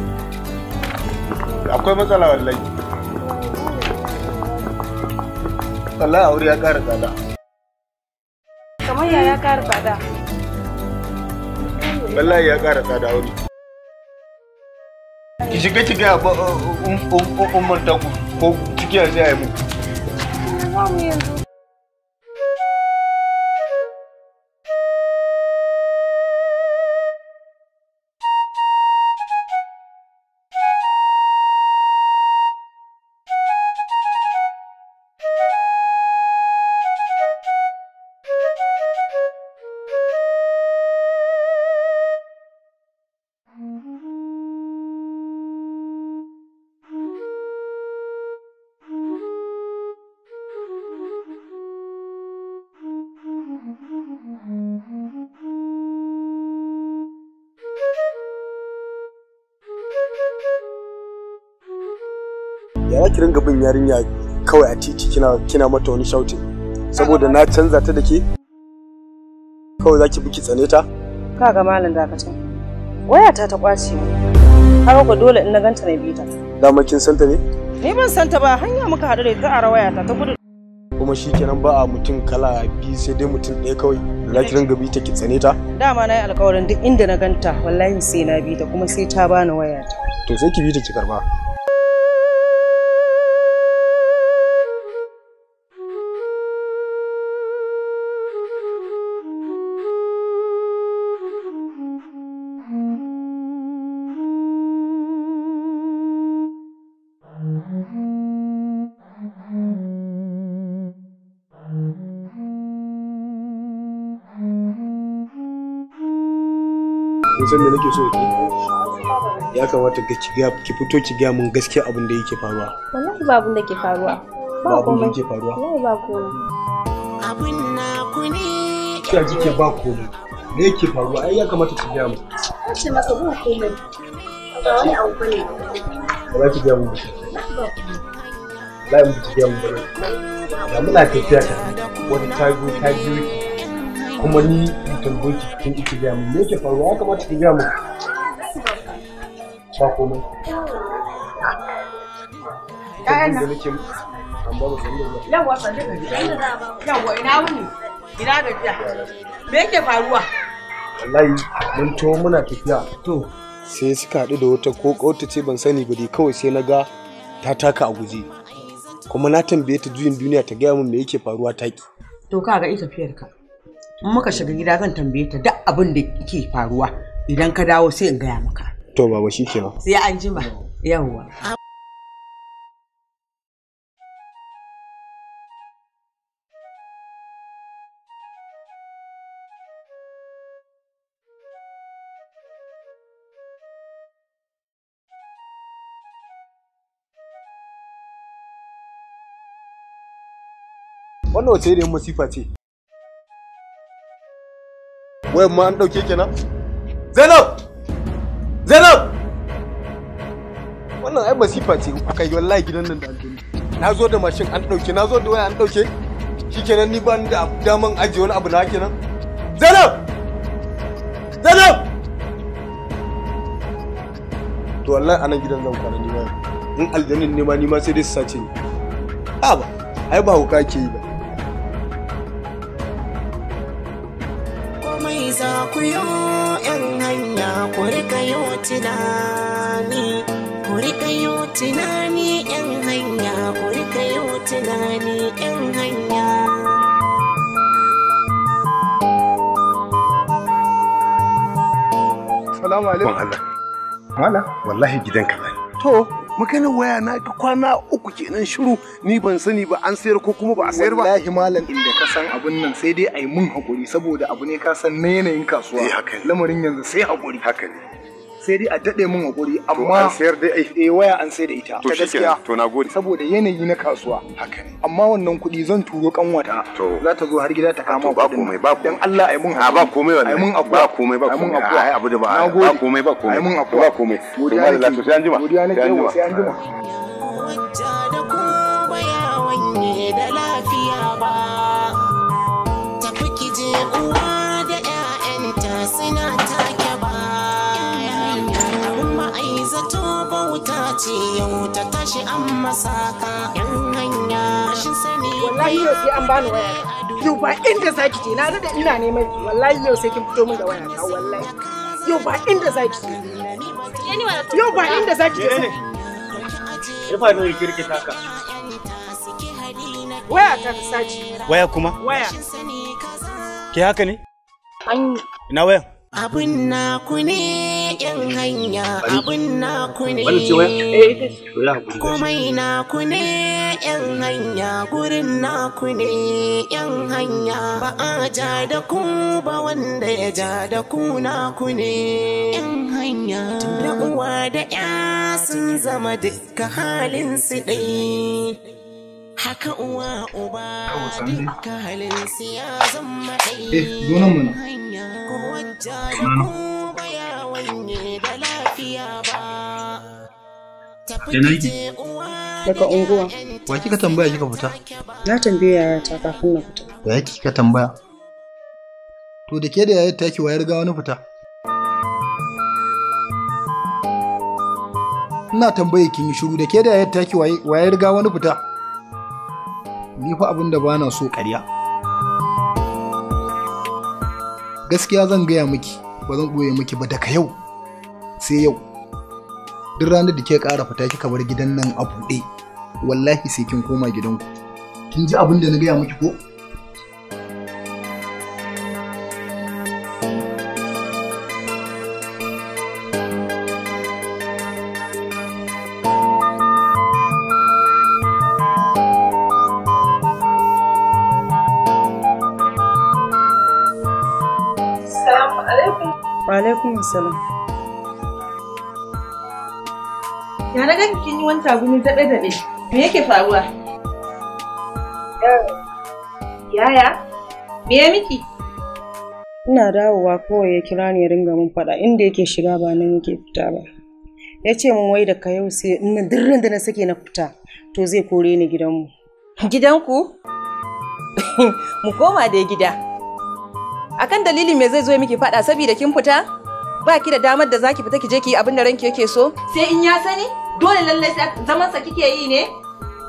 Akwai matsala wallahi. Wallahi aure ya ƙara tsada. Kamar ya ƙara tsada. Wallahi ya ƙara tsada aure. Ki shiga ki ga umman ta ku ko cikiya sai a yi muku. Ya ki ringa bin yarinya kawai a titi kina mata wani shouting saboda na canza ta da ke kawai zaki biki tsane ta? Kaga malam dakata. Wayata ta kwace mu. Har ko dole in na ganta na bi ta. Dama kin santa ne? Ni ban santa ba, hanya muka haɗu da ita a wayata ta gudu. Kuma shikenan ba a mutum kala biyu sai dai mutum ɗaya kawai. Za ki ringa bi ta ki tsane ta? Dama na yi alƙawarin duk inda na ganta wallahi sai na bi ta kuma sai ta bani wayata. To sai ki bi ta ki karba. San me nake so ki ya kamata ki fito ki ga mun gaskiya abin da yake faruwa. Wallahi ba abin da ke faruwa. Ba abin da yake faruwa. Wallahi ba komai. Abin na ku ne. Kiya kike ba komai. Me yake faruwa? Ai ya kamata ki ga mun. An ce maka ba komai. Ba wani abu bane. Ba ki ga mun. Wallahi mun ki ga mun. Da muna tafiya ta wani tago ta biyo kuma ni tambaye ki kin ki ga mun me yake faruwa ya kamata ki ga mun ba komai Yana. nake amma ba san ba Yawwa sanda ka ji. Yawwa ina wuni. Ina gajiya. Me yake faruwa? wallahi mun to muna tafiya to sai suka haɗu da wata ko kawata ce ban sani ba dai kawai sai na ga ta taka a guje kuma na tambaye ta juyin duniya ta gaya min me yake faruwa taki. To kaga ita tafiyar ka in muka shiga gida zan tambaye ta duk abin da yake faruwa idan ka dawo sai in gaya maka. To baba shikenan. Sai an jima yawwa. Wannan wace irin masifa ce? Wayan ma an dauke kenan? Zainab! Zainab! Wannan ai masifa ce kai wallahi gidan nan da aljini. Na zo da mashin an dauke, na zo da waya an dauke. Shikenan ni ba ni da daman ajiye wani abu na kenan. Zainab! Zainab! To wallahi anan gidan zan kwana ni ma. In aljanin ne ma ni ma sai dai su sace ni. Ba, ai ba huka ke yi ba. Za ku yo ‘yan hanya ku rika yo tunani, ku rika yo tunani ‘yan hanya, ku rika yo tunani ‘yan hanya. Salamu alaikum. Allah. Mala, wallahi gidanka ne. To, maganar waya na ga kwana uku kenan shiru ni ban sani ba an sayar ko kuma ba a sayar ba. Wallahi malam inda ka san abun nan sai dai ai mun hakuri saboda abu ne ka san na yanayin kasuwa. Lamarin yanzu sai hakuri. Haka ne. Sai dai a dade mun hakuri amma an sayar dai waya an sayar da ita. To gaskiya to nagode. Saboda yanayi na kasuwa. Haka ne. Amma wannan kuɗi zan turo kanwata. Za ta zo har gida ta kama ba komai ba dan Allah ai mun ba komai wallahi. Ai mun abu ba komai ba komai. Ai abu da ba komai ba komai. Ai mun abu ba komai. Godiya Allah to sai an jima. Godiya nake sai an jima. Wajja da ku baya wanye da lafiya ba. Tafi ki je uwa da ƴaƴanta suna take ba. Amma ai zato bauta ce yau ta tashi an masaka yan hanya. Shin sani wallahi yau sai an bani waya. Yau ba inda zaki je na da ina neman ki wallahi yau sai kin fito min da waya ta wallahi. Yau ba inda zaki je. Yau ba inda zaki je. Rufa ne kirki taka. Waya ta saci. Waya kuma? Waya. Ke haka ne? An ina waya? Abun naku ne yan hanya, abun naku ne. Wannan ce waya? ita ce. To ya hakuri. Komai naku ne yan hanya, gurin naku ne yan hanya. Ba a ja da ku ba wanda ya ja da ku naku ne yan hanya. Da uwa da ya sun zama dukka halin su ɗai. Haka uwa uba dukka halin su ya zama ɗai. Donan mana. Daga unguwa. Wa kika tambaya kika fita? Na tambaye yayata kafin na fita. Da yake kika tambaya? To da ke da yayar taki wa ya riga wani fita? Ina tambaye kin yi shiru da ke da yayar taki wa ya riga wani fita? Ni fa abin da bana so ƙarya. Gaskiya zan gaya miki ba zan ɓoye miki ba daga yau sai yau duk ranar da ke ƙara fita kika bar gidan nan a buɗe wallahi sai kin koma gidanku kin ji abin da na gaya miki ko Alaikum salam. Ya na ganki kin yi wani tagumi daɓe-daɓe. Me yake faruwa? Yaya? Me ya miki? Ina dawowa kawai ya kira ni ya ringa min faɗa inda yake shiga ba nan yake fita ba. Ya ce min wai daga yau sai ina dirrin da na sake na fita to zai kore ni gidanmu. Gidanku? Mu koma da gida. Akan dalilin me zai zo miki faɗa saboda kin fita? Ba ki da damar da zaki fita ki je ki yi abin da ranki yake so? Sai in ya sani? Dole lallai sai zaman sa kike yi ne?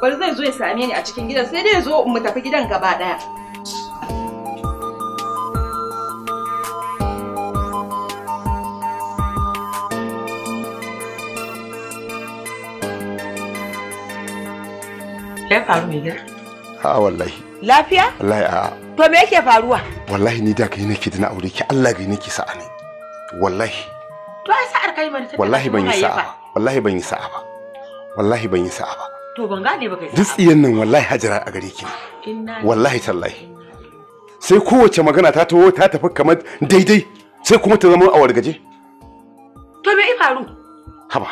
Bari zai zo ya same ni a cikin gidan sai dai ya zo mu tafi gidan gaba daya. Ya faru me gida? A wallahi. Lafiya? Wallahi a. To me yake faruwa? Wallahi ni da kai nake da na aure ki Allah ga nake sa'a ne. Wallahi. To ai sa'ar kai mana. Wallahi ban yi sa'a. Wallahi ban yi sa'a ba. Wallahi ban yi sa'a ba. To ban gane ba kai. Duk tsiyan nan wallahi Hajara a gare ki ne. Wallahi tallahi. Sai kowace magana ta taho ta tafi kamar daidai sai kuma ta zama a wargaje. To me ya faru? Haba.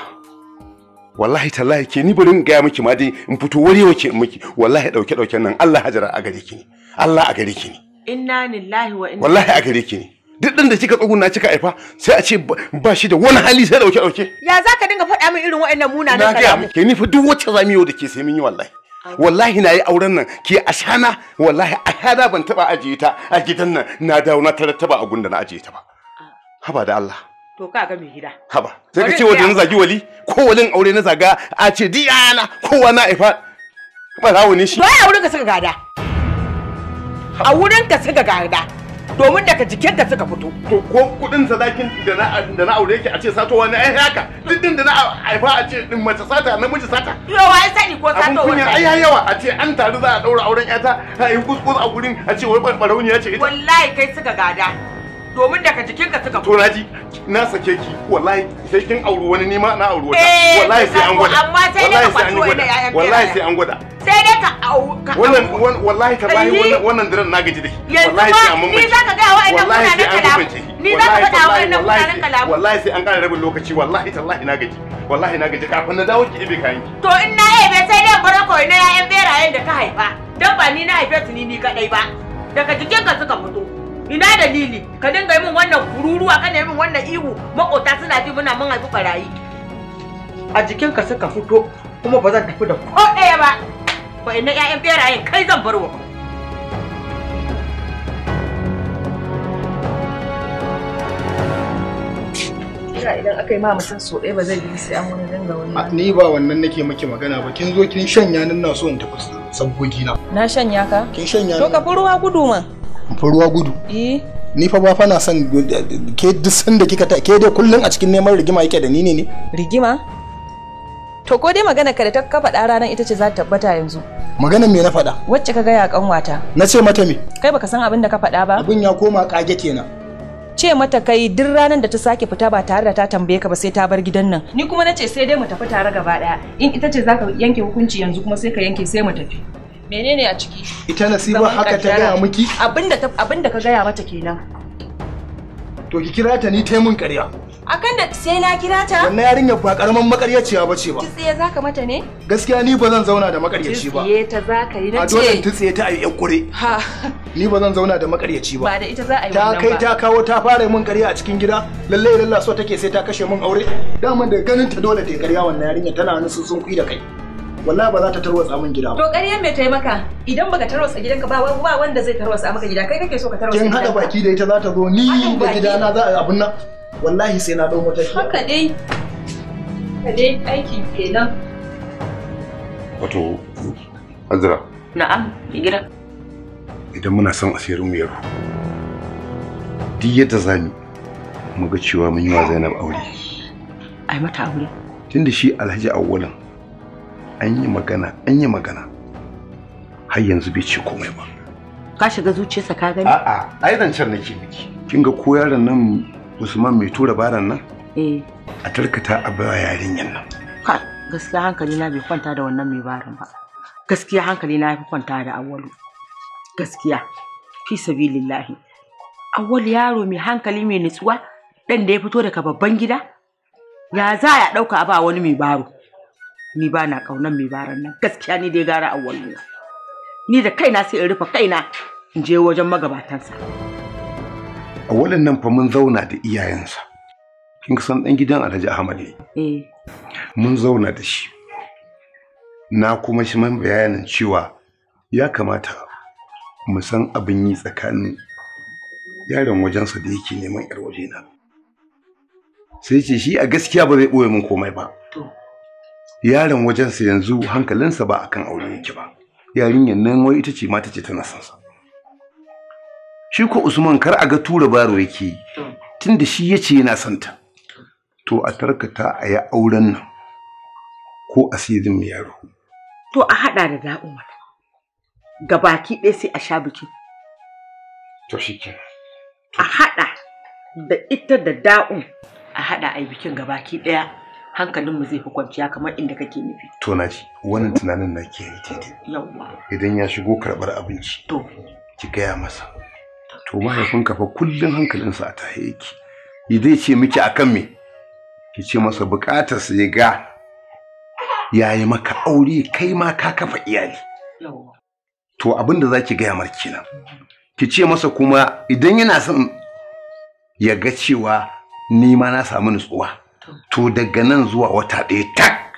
Wallahi tallahi ke ni bari in gaya miki ma dai in fito warewa ke in miki wallahi dauke nan Allah Hajara a gare ki ne. Allah a gare ki ne. Inna lillahi wa inna wallahi a gare ki ne. Duk ɗin da kika tsuguna kika haifa sai a ce ba shi da wani hali sai dauke. Ya za ka dinga faɗa min irin waɗannan munanan kalamu? Ke ni fa duk wacce zamu yi da ke sai mun yi wallahi. Wallahi na yi auren nan ke ashana wallahi ashana ban taba ajiye ta a gidan nan na dawo na tarattaba a gunda na ajiye ta ba. Haba da Allah. To ka ga mai gida. Haba sai ka ce wajen zagi wali ko walin aure na zaga a ce diyana kowa na haifa ba rawo ne shi. Wai a wurin ka suka gada. A wurin ka suka gada. Domin daga jikinka suka fito. To ko kudin sadakin da na aure ki a ce sato wani ai haka duk din da na haifa a ce din mace sata namiji sata. Yo wai sani ko sato wani. Abun kunya ai yawa a ce an taru za a daura auren yata a yi kuskus a gurin a ce wai barauniya ce ita. Wallahi kai suka gada. Domin daga jikinka suka fito. To naji na sake ki wallahi sai kin auri wani nima na auri wata. Wallahi sai an gwada. Amma sai dai ka kwaci wani yayan. Wallahi sai an gwada. Sai dai ka wannan wallahi tallahi wannan daren na gaji da shi. Wallahi sai an mamaki. Ni zaka ga wa'annan munanan kalamu. Ni zaka faɗa wa'annan munanan kalamu. Wallahi sai an ƙara rabin lokaci wallahi tallahi na gaji. Wallahi na gaji kafin na dawo ki ibe kayan ki. To in na ebe sai dai barako na yayan berayen da ka haifa. Dan ba ni na haife su ni kadai ba. Daga jikinka suka fito. Ina dalili ka dinga yi min wannan kururuwa kana yi min wannan ihu makota suna ji muna mun haifi barayi. A jikinka suka fito kuma ba zan tafi da ko ɗaya ba. Wa'annan 'ya'yan berayen kai zan bar wa. Idan aka yi ma mutum so ɗaya ba zai bi sai an wani dinga wani. Ni ba wannan nake maki magana ba kin zo kin shanya nan na so in tafi sabgogi na. Na shanya ka? Kin shanya. To ka fi ruwa gudu man. Fi ruwa gudu. Ni fa ba fa na son ke duk sanda kika ta ke dai kullun a cikin neman rigima yake da ni ne. Rigima? To ko dai magana ka da ta ka faɗa ranar ita ce za ta tabbata yanzu. Maganar me na faɗa? Wacce ka gaya kanwata. Na ce mata me? Kai baka san abin da ka faɗa ba? Abin ya koma kage kenan. Ce mata kai duk ranar da ta sake fita ba tare da ta tambaye ka ba sai ta bar gidan nan. Ni kuma nace sai dai mu tafi tare gaba daya. In ita ce zaka yanke hukunci yanzu kuma sai ka yanke sai mu tafi. Menene a ciki? Ita Nasiba haka ta gaya miki? Abinda ka gaya mata kenan. To ki kira ta ni tai mun ƙarya. Akan da sai na kira ta? Wannan yarinyar ba karaman makaryaciya bace ba. Tsiye zaka mata ne? Gaskiya ni ba zan zauna da makaryaci ba. Tsiye ta zaka yi nace. A dole tsiye ta ayi kure. Ha. Ni ba zan zauna da makaryaci ba. Ba da ita za a yi wannan ba. Ta kai ta kawo ta fara mun ƙarya a cikin gida. Lalle lalla so take sai ta kashe mun aure. Daman da ganin ta dole ta yi ƙarya wannan yarinya tana nan sun kui da kai. Wallahi ba za ta tarwatsa min gida ba. To ƙarya me tai maka? Idan baka tarwatsa gidanka ba wanda zai tarwatsa maka gida. Kai kake so ka tarwatsa gidanka. Kin hada baki da ita za ta zo ni da gidana za a yi abun nan. Wallahi sai na dau mataki. Haka dai. Ka dai aiki kenan. Wato Azra. Na'am, ki gida. Idan muna son asirin mu yaro. Duk yadda zamu mu ga cewa mun yi wa Zainab aure. Ai mata aure. Tunda shi Alhaji Awwalan an yi magana har yanzu bai ce komai ba. Ka shiga zuciyarsa ka gani? A'a, ai zancen nake miki. Kin ga ko yaron nan Usman mai tura baran nan? A tarkata a bawa yarinyan nan. Ha, gaskiya hankali na bai kwanta da wannan mai baran ba. Gaskiya hankali na fi kwanta da Awwalu. Gaskiya. Fi sabilillahi. Awwalu yaro mai hankali mai nutsuwa, dan da ya fito daga babban gida. Ya za ya dauka a ba wani mai baro. Ni ba na kaunan mai baran nan. Gaskiya ni dai gara Awwalu. Ni da kaina sai in rufe kaina in je wajen magabatansa. Awwalan nan fa mun zauna da iyayensa. Kin san dan gidan Alhaji Ahmad ne. Mun zauna da shi. Na kuma shi man bayanin cewa ya kamata mu san abin yi tsakanin yaron wajensa da yake neman yar wajena. Sai ce shi a gaskiya ba zai boye min komai ba. Yaron wajensa yanzu hankalinsa ba akan aure yake ba. Yarinyar nan wai ita ce mata ce tana son sa. Shi ko Usman kar a ga tura baro yake tunda shi yace yana son ta. To a tarkata a yi auren nan ko asirin mai yaro. To a haɗa da da'un mata. Gabaki ɗaya sai a sha biki. To shikenan. A haɗa da ita da da'un a haɗa a yi bikin gabaki ɗaya. Hankalinmu zai fi kwanciya kamar inda kake nufi. To na ji wannan tunanin na ke yi daidai. Yawwa. Idan ya shigo karɓar abinci. To. Ki gaya masa. To mahaifinka fa kullum hankalinsa a tahe yake. Zai ce miki akan me? Ki ce masa buƙatar sa ya ga yayi maka aure kai ma ka kafa iyali. Yawwa. To abin da zaki gaya mar kenan. Ki ce masa kuma idan yana son ya ga cewa ni ma na samu nutsuwa. To daga nan zuwa wata ɗaya tak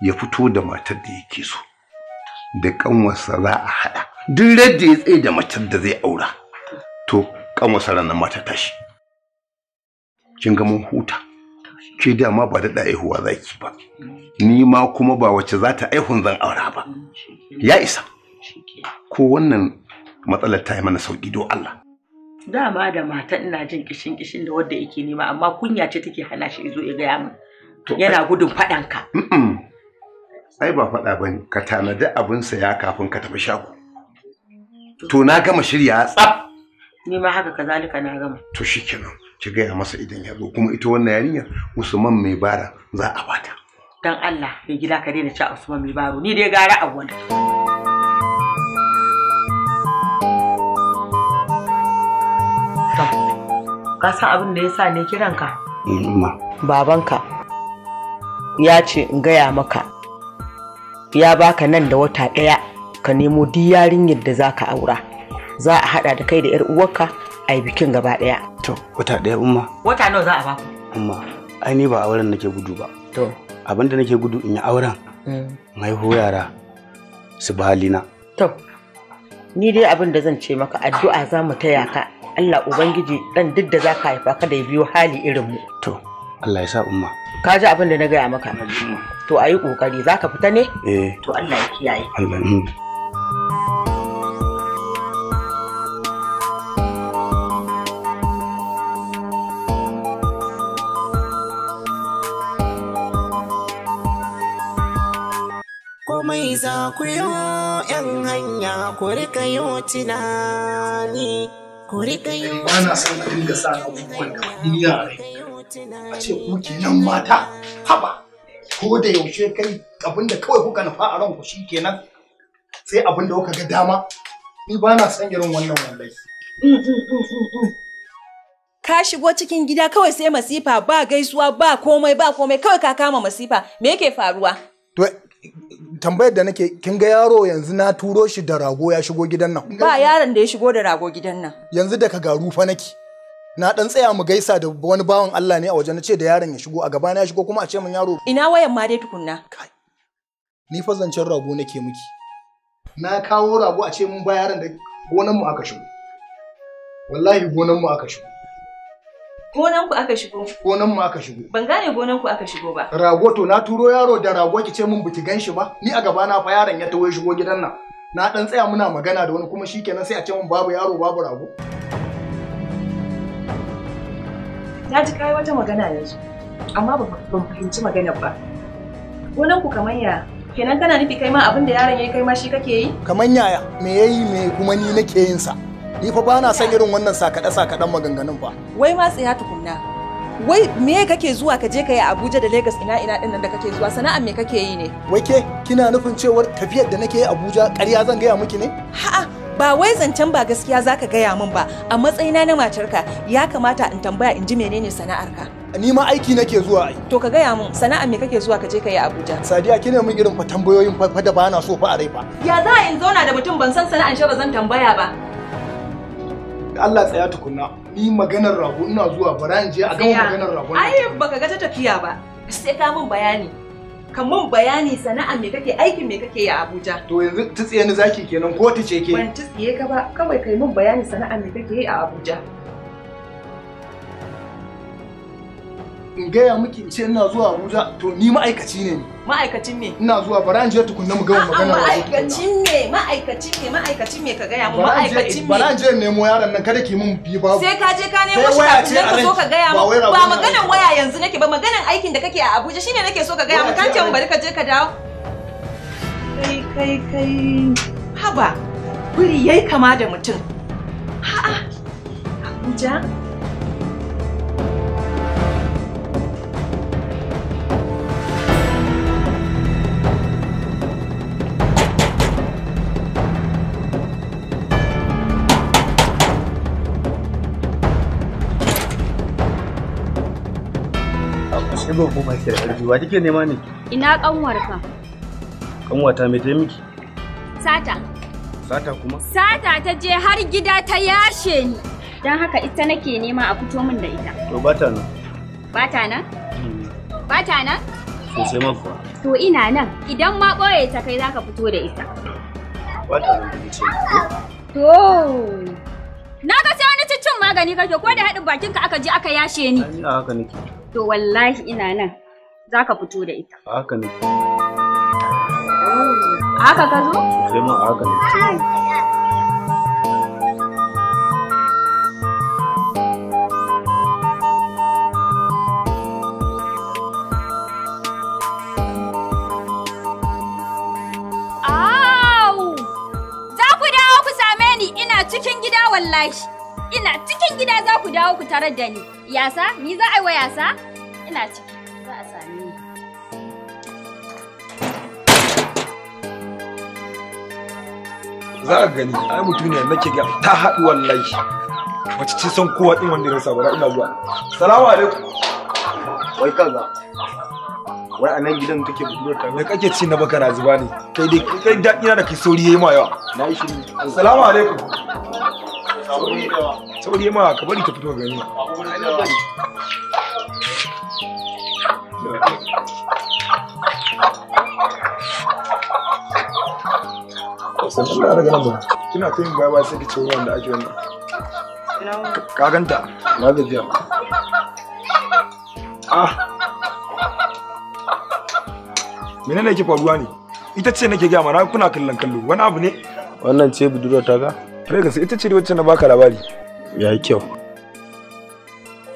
ya fito da matar da yake so. Da kanwarsa za a haɗa. Duk da ya tsaye da matar da zai aura. To kanwarsa ranar mata tashi. Kin ga mun huta. Ke da ma ba da aihuwa zaki ba. Ni ma kuma ba wacce za ta aihun zan aura ba. Ya isa. Ko wannan matsalar ta yi mana sauki do Allah. Dama da mata ina jin kishin da wanda yake nema amma kunya ce take hana shi zo ya gaya min. Yana gudun faɗan ka. Ai ba faɗa bane ka tanadi abin saya kafin ka tafi shago. To na gama shirya tsaf. Ni ma haka kazalika na gama. To shikenan ki gaya masa idan ya zo kuma ita wannan yarinyar Usman mai bara za a bata. Dan Allah mai gida ka daina ci Usman mai baro ni dai gara awwal. Ka san abin da ya sa ne kiranka? Babanka ya ce in gaya maka ya baka nan da wata ɗaya ka nemo duk yarinyar da za ka aura. Za a haɗa da kai da 'yar uwarka a yi bikin gaba ɗaya. To, wata ɗaya umma? Wata nawa za a baku? Umma, ai ni ba auren nake gudu ba. To. Abin da nake gudu in yi auren. Haihu yara su ba halina. To, ni dai abin da zan ce maka addu'a za mu taya ka. Allah Ubangiji dan duk da za ka haifa ka da ya biyo hali irin mu. To, Allah ya sa umma. Ka ji abin da na gaya maka. To a yi ƙoƙari za ka fita ne? To Allah ya kiyaye. Allah. Komai za ku yi 'yan hanya ku rika yi tunani. Ba na son a dinga sa abubuwan da duniya a rai. A ce ku kenan mata, haba, ko da yaushe kai abin da kawai kuka nufa a ranku shi kenan sai abin da kuka ga dama. Ni ba na son irin wannan wallahi. Ka shigo cikin gida kawai sai masifa ba gaisuwa ba komai kawai ka kama masifa. Me yake faruwa? To tambayar da nake kin ga yaro yanzu na turo shi da rago ya shigo gidan nan. Ba yaron da ya shigo da rago gidan nan. Yanzu daga garu fa nake. Na dan tsaya mu gaisa da wani bawan Allah ne a waje nace da yaron ya shigo a gaba na ya shigo kuma a ce min yaro. Ina wayan ma dai tukunna. Ni fa zancen rago nake miki. Na kawo rago a ce mun ba yaron da gonan mu aka shigo. Wallahi gonan mu aka shigo. Gonan ku aka shigo? Gonan mu aka shigo. Ban gane gonan ku aka shigo ba. Rago to na turo yaro da rago ki ce mun biki ganshi ba. Ni a gaba na fa yaron ya tawo shigo gidan nan. Na dan tsaya muna magana da wani kuma shikenan sai a ce mun babu yaro babu rago. Na ji kai wata magana yanzu. Amma ban fahimci maganar ba. Gonan ku kaman ya? Kenan kana nufi kai ma abin da yaron yayi kai ma shi kake yi? Kaman yaya? Me yayi me kuma ni nake yin sa? Ni fa ba na son irin wannan sakaɗe-sakaɗen maganganun fa. Wai ma tsaya tukunna. Wai me kake zuwa ka je ka yi a Abuja da Lagos ina din nan da kake zuwa sana'ar me kake yi ne? Wai ke kina nufin cewar tafiyar da nake yi Abuja ƙarya zan gaya miki ne? Ha'a ba wai zancen ba gaskiya zaka gaya min ba a matsayina na matarka ya kamata in tambaya in ji menene sana'arka. Ni ma aiki nake zuwa ai. To ka gaya min sana'ar me kake zuwa ka je ka yi a Abuja? Sadiya kina min irin fa tambayoyin fa da ba na so fa a rai fa. Ya za in zauna da mutum ban san sana'ar shi ba zan tambaya ba. Allah tsaya tukunna ni maganar rago ina zuwa bara in je a gama maganar rago. Ai baka ga ta tafiya ba sai ka mun bayani. Ka mun bayani sana'ar me kake aikin me kake yi a Abuja. To yanzu tsiye ni zaki kenan ko tice ke? Ban tsiye ka ba kawai kai mun bayani sana'ar me kake yi a Abuja. In gaya miki in ce ina zuwa Abuja to ni ma'aikaci ne. Ma'aikacin me? Ina zuwa bara in je tukunna mu gama maganar rago. Ma'aikacin me ka gaya mun ma'aikacin me? Bara in je nemo yaron nan kada ki mun bi babu. Sai ka je ka nemo shi kafin ka zo ka gaya mun. Ba maganar waya yanzu nake ba maganar aikin da kake a Abuja shine nake so ka gaya mun kan ce mun bari ka je ka dawo. Kai. Haba, biri yayi kama da mutum. Ha'a, Abuja? Sai ba kuma ke da ƙarfi wa kike nema ne? Ina kanwarka? Kanwata me ta miki? Sata. Sata kuma? Sata ta je har gida ta yashe ni. Don haka ita nake nema a fito min da ita. To bata nan. Bata nan? Bata nan? Sosai ma kuwa. To ina nan. Idan ma ɓoye ta kai zaka fito da ita. Bata nan da ce. To. Na ga sai wani cin magani kake ko da haɗin bakinka aka je aka yashe ni. Ni a haka nake. To wallahi ina nan. Zaka fito da ita. A haka nake. A haka ka zo? Sosai ma a haka nake. Cikin gida wallahi ina cikin gida za ku dawo ku tarar da ni. Yasa ni za a yi wa yasa ina ciki za a same ni. Za a gani ai mutuniyar nake ga ta haɗu wallahi wace ce san kowa din wanda ya rasa bara ina zuwa. Salamu alaikum. Wai kaga wai anan gidan take budurwar ta me kake ci na baka na zuba ne kai daɗi na da kai sauri yayi ma yawa. Na yi shiru. Assalamu alaikum. Sauri ma ka bari ta fito gani. Sai Allah daga nan ba. Kina ta yin baya sai ki ce wanda ake wannan. Ka ganta? Na gajiya. Menene yake faruwa ne? Ita ce nake gaya mana kuna kallon kallo. Wani abu ne? Wannan ce budurwar ta ga? Regas ita ce wacce na baka labari. Yayi kyau.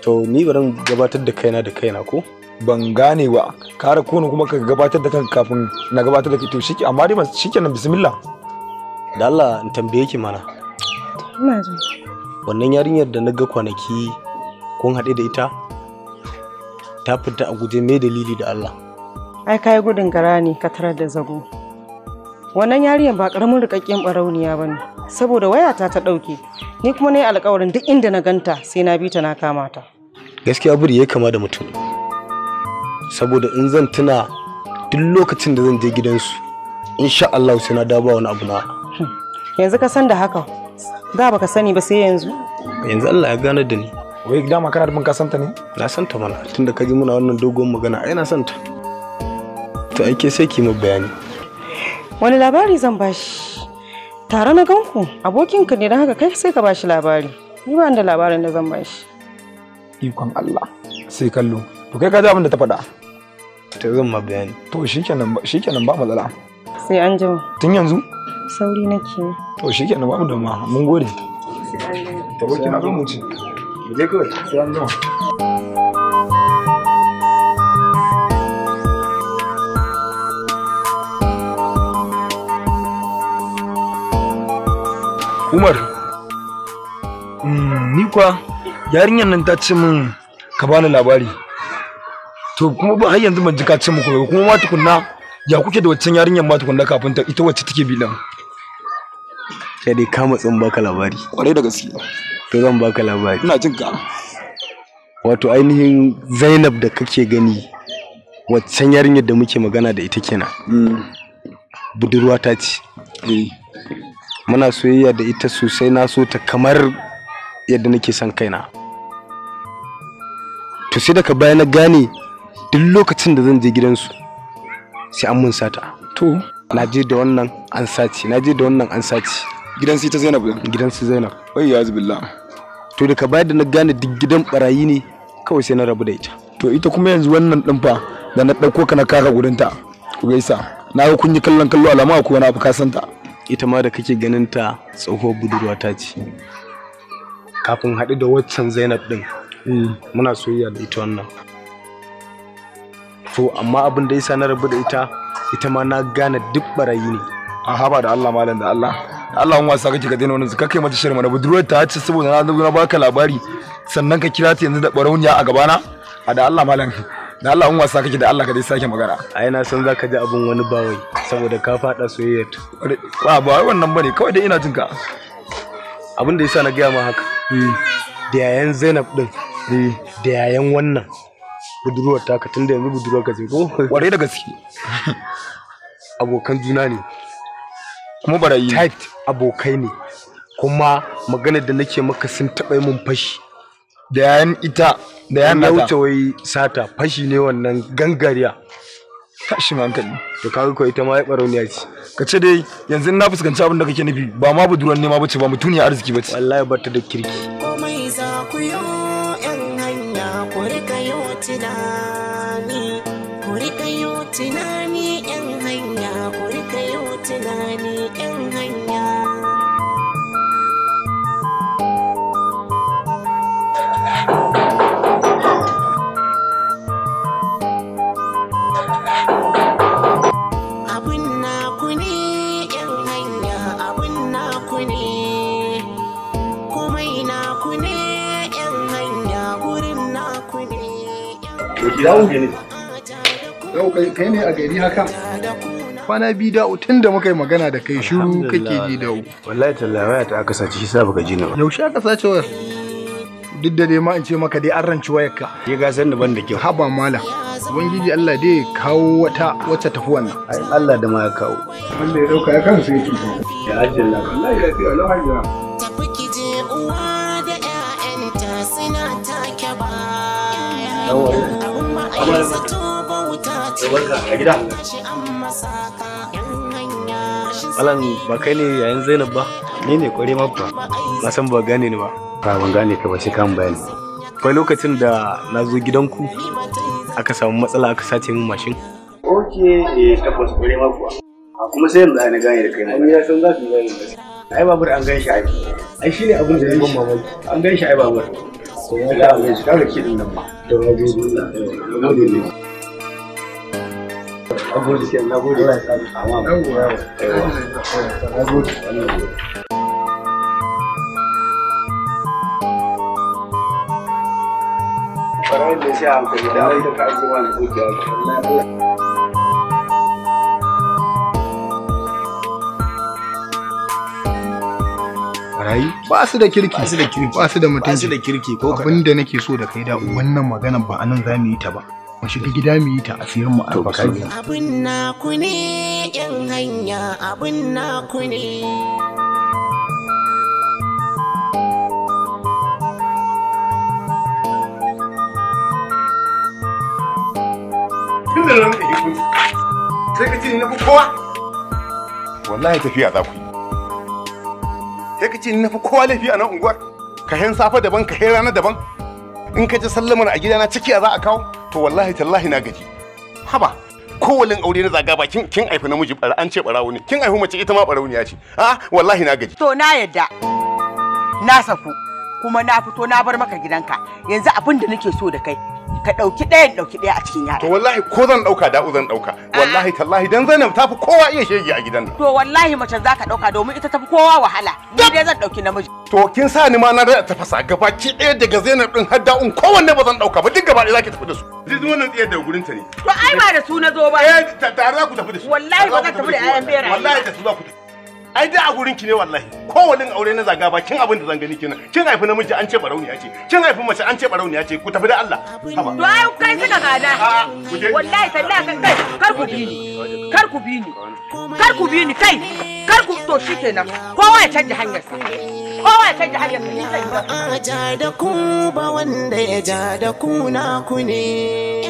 To ni bari gabatar da kaina ko? Ban gane wa. Ka rako ni kuma ka gabatar da kanka kafin na gabatar da kai to shike amma dai shikenan bismillah. Da Allah in tambaye ki mana. Ina jin. Wannan yarinyar da na ga kwanaki kun haɗe da ita ta fita a guje me dalili da Allah. Ai kai gudun gara ne ka tarar da zago. Wannan yarinyar ba karamin rikakken barauniya bane saboda wayata ta dauke ni kuma nayi alƙawarin duk inda na ganta sai na bi ta na kama ta. Gaskiya buri yayi kama da mutum. Saboda in zan tuna duk lokacin da zan je gidansu insha Allah sai na dawo wani abu na. Yanzu ka san da haka. Da baka sani ba sai yanzu. Yanzu Allah ya gane da ni. Wai dama kana da mun ka santa ne? Na santa mana tunda ka ji muna wannan dogon magana ai na santa. To ai ke sai ki mu bayani. Wani labari zan bashi? Tare na ganku abokinka ne don haka kai sai ka bashi labari. Ni ba da labarin da zan bashi. Ikon Allah sai kallo. To kai ka ji abin da ta faɗa? Ta zan ma bayani. To shikenan ba matsala. Sai an jima. Tun yanzu? Sauri nake. To shikenan babu da ma mun gode. Ta boki na zo mu ci. Je kawai sai an jima. Umar, ni kuwa yarinyar nan ta ce min ka bani labari. To kuma ba har yanzu ban ji ka ce muku ba kuma ma tukunna ya kuke da waccan yarinyar ma tukunna kafin ta ita wacce take bilan. Sai dai ka matsin baka labari. Kwarai da gaske. To zan baka labari. Ina jin ka. Wato ainihin Zainab da kake gani waccan yarinyar da muke magana da ita kenan. Budurwa ta ce. Muna soyayya da ita sosai na so ta kamar yadda nake son kaina. To sai daga baya na gane duk lokacin da zan je gidansu sai an mun sata. To na je da wannan an sace, na je da wannan an sace. Gidan su ta Zainab din? Gidan su Zainab. Wai ya zubillah. To daga baya da na gane duk gidan barayi ne kawai sai na rabu da ita. To ita kuma yanzu wannan din fa da na dauko ka na kaka gurin ta. Ku gaisa. Na ga kun yi kallon kallo alama ko wani abu ka santa. Ita ma da kake ganin ta tsohuwar budurwa ta ce. Kafin haɗu da waccan Zainab din. Muna soyayya da ita wannan. To amma abin da yasa na rabu da ita ita ma na gane duk barayi ne. A haba da Allah malam da Allah. Allah wani wasa kake ka daina wannan kai mata shirma na budurwar ta ce saboda na baka labari sannan ka kira ta yanzu da barauniya a gabana. A da Allah malam da Allah wani wasa kake da Allah ka dai sake magana. Ai na san zaka ji abun wani bawai saboda ka fada soyayya. Ba wannan bane kawai dai ina jin ka. Abin da yasa na gaya ma haka. Da yayan Zainab din da yayan wannan budurwar taka tunda yanzu budurwar ka ce ko ware da gaske abokan juna ne kuma barayi tight abokai ne kuma maganar da nake maka sun taɓa mun fashi da yayan ita da yayan nata wuce wai sata fashi ne wannan gangariya tashi hankali to kaga ko ita ma ya barauniya ce ka ce dai yanzu na fuskanci abin da kake nufi ba ma budurwar ne ma bace ba mutuniya arziki bace wallahi ba ta da kirki komai za ku yo yan hanya ku rika yo tunani ku rika yo tunani yan hanya ku rika yo tunani yan hanya Yau kai ne a gari haka? Kwana biyu da tun da muka yi magana da kai shiru kake ji da wallahi tallahi waya ta aka sace shi sa baka ji ni ba. Yaushe aka sace wayar? Duk da dai ma in ce maka dai an ranci wayarka. Ke ga san da ban da kyau. Haba mala. Ubangiji Allah dai kawo wata wacce tafi wannan. Ai Allah da ma ya kawo. Wanda ya dauka ya kansa yake. Ya ajalla. Wallahi lafiya lau hajiya. Tafi ki je uwa da ƴaƴanta suna take ba. Alan ba kai ne yayin Zainab ba? Ni ne kware mabba. Na san ba gane ni ba. Ba ban gane ka ba sai kan bayani. Akwai lokacin da na zo gidanku aka samu matsala aka sace min mashin. Tabbas kware mabba. Kuma sai yanzu na gane da kai. Ai ya san za su gane da ai babur an gan shi ai shine abin da ya ban mamaki. An gan shi ai babur. Sai ya ga an shi kaga kidin nan ba. To na gode na gode ne. Agode ke na gode ya samu amma na gode Barai da shi hankali da abin da ka ake wani gode wallahi Barayi ba su da kirki ba su da kirki ba su da mutunci ba su da kirki ko abinda nake so da kai da wannan maganar ba anan za mu yi ta ba mu shiga gida mu yi ta asirin mu alfakari abin na ku ne yan hanya abin na ku ne tunda nan da iko sai ka ce ni na fi kowa wallahi tafiya za ku yi sai ka ce ni na fi kowa laifi a nan unguwar ka hen safa daban ka hen rana daban in ka ji sallamar a gidana ciki a za a kawo to wallahi tallahi na gaji haba kowalin aure na zaga ba kin aifi namiji bara an ce barawo ne kin aifi mace ita ma barauniya ce a wallahi na gaji to na yadda na saku kuma na fito na bar maka gidanka yanzu abin da nake so da kai ka dauki ɗayan a cikin yara to wallahi ko zan dauka da'u zan dauka wallahi tallahi dan Zainab ta fi kowa iya shege a gidan nan to wallahi mace zaka dauka domin ita ta fi kowa wahala ni dai zan dauki namiji to kin sa ni ma na da tafasa gabaki ɗaya daga Zainab din har da'un kowanne ba zan dauka ba duk gaba ɗaya zaki tafi da su duk wannan tsiyar da gurin ta ne to ai ba da su na zo ba tare za ku tafi da su wallahi ba zan tafi da ƴaƴan beraye wallahi da su za ku tafi ai da a gurin ki ne wallahi kowalin aure na zaga ba kin abin da zan gani kenan kin haifi namiji an ce barauniya ce kin haifi mace an ce barauniya ce ku tafi da Allah to ai kai suka gana wallahi tallahi kai kar ku bi ni kar ku bi ni kar ku bi ni kai kar ku to shikenan kowa ya canja hanyarsa kowa ya canja hanyarsa ni zan ja da ku ba wanda ya ja da ku na ku ne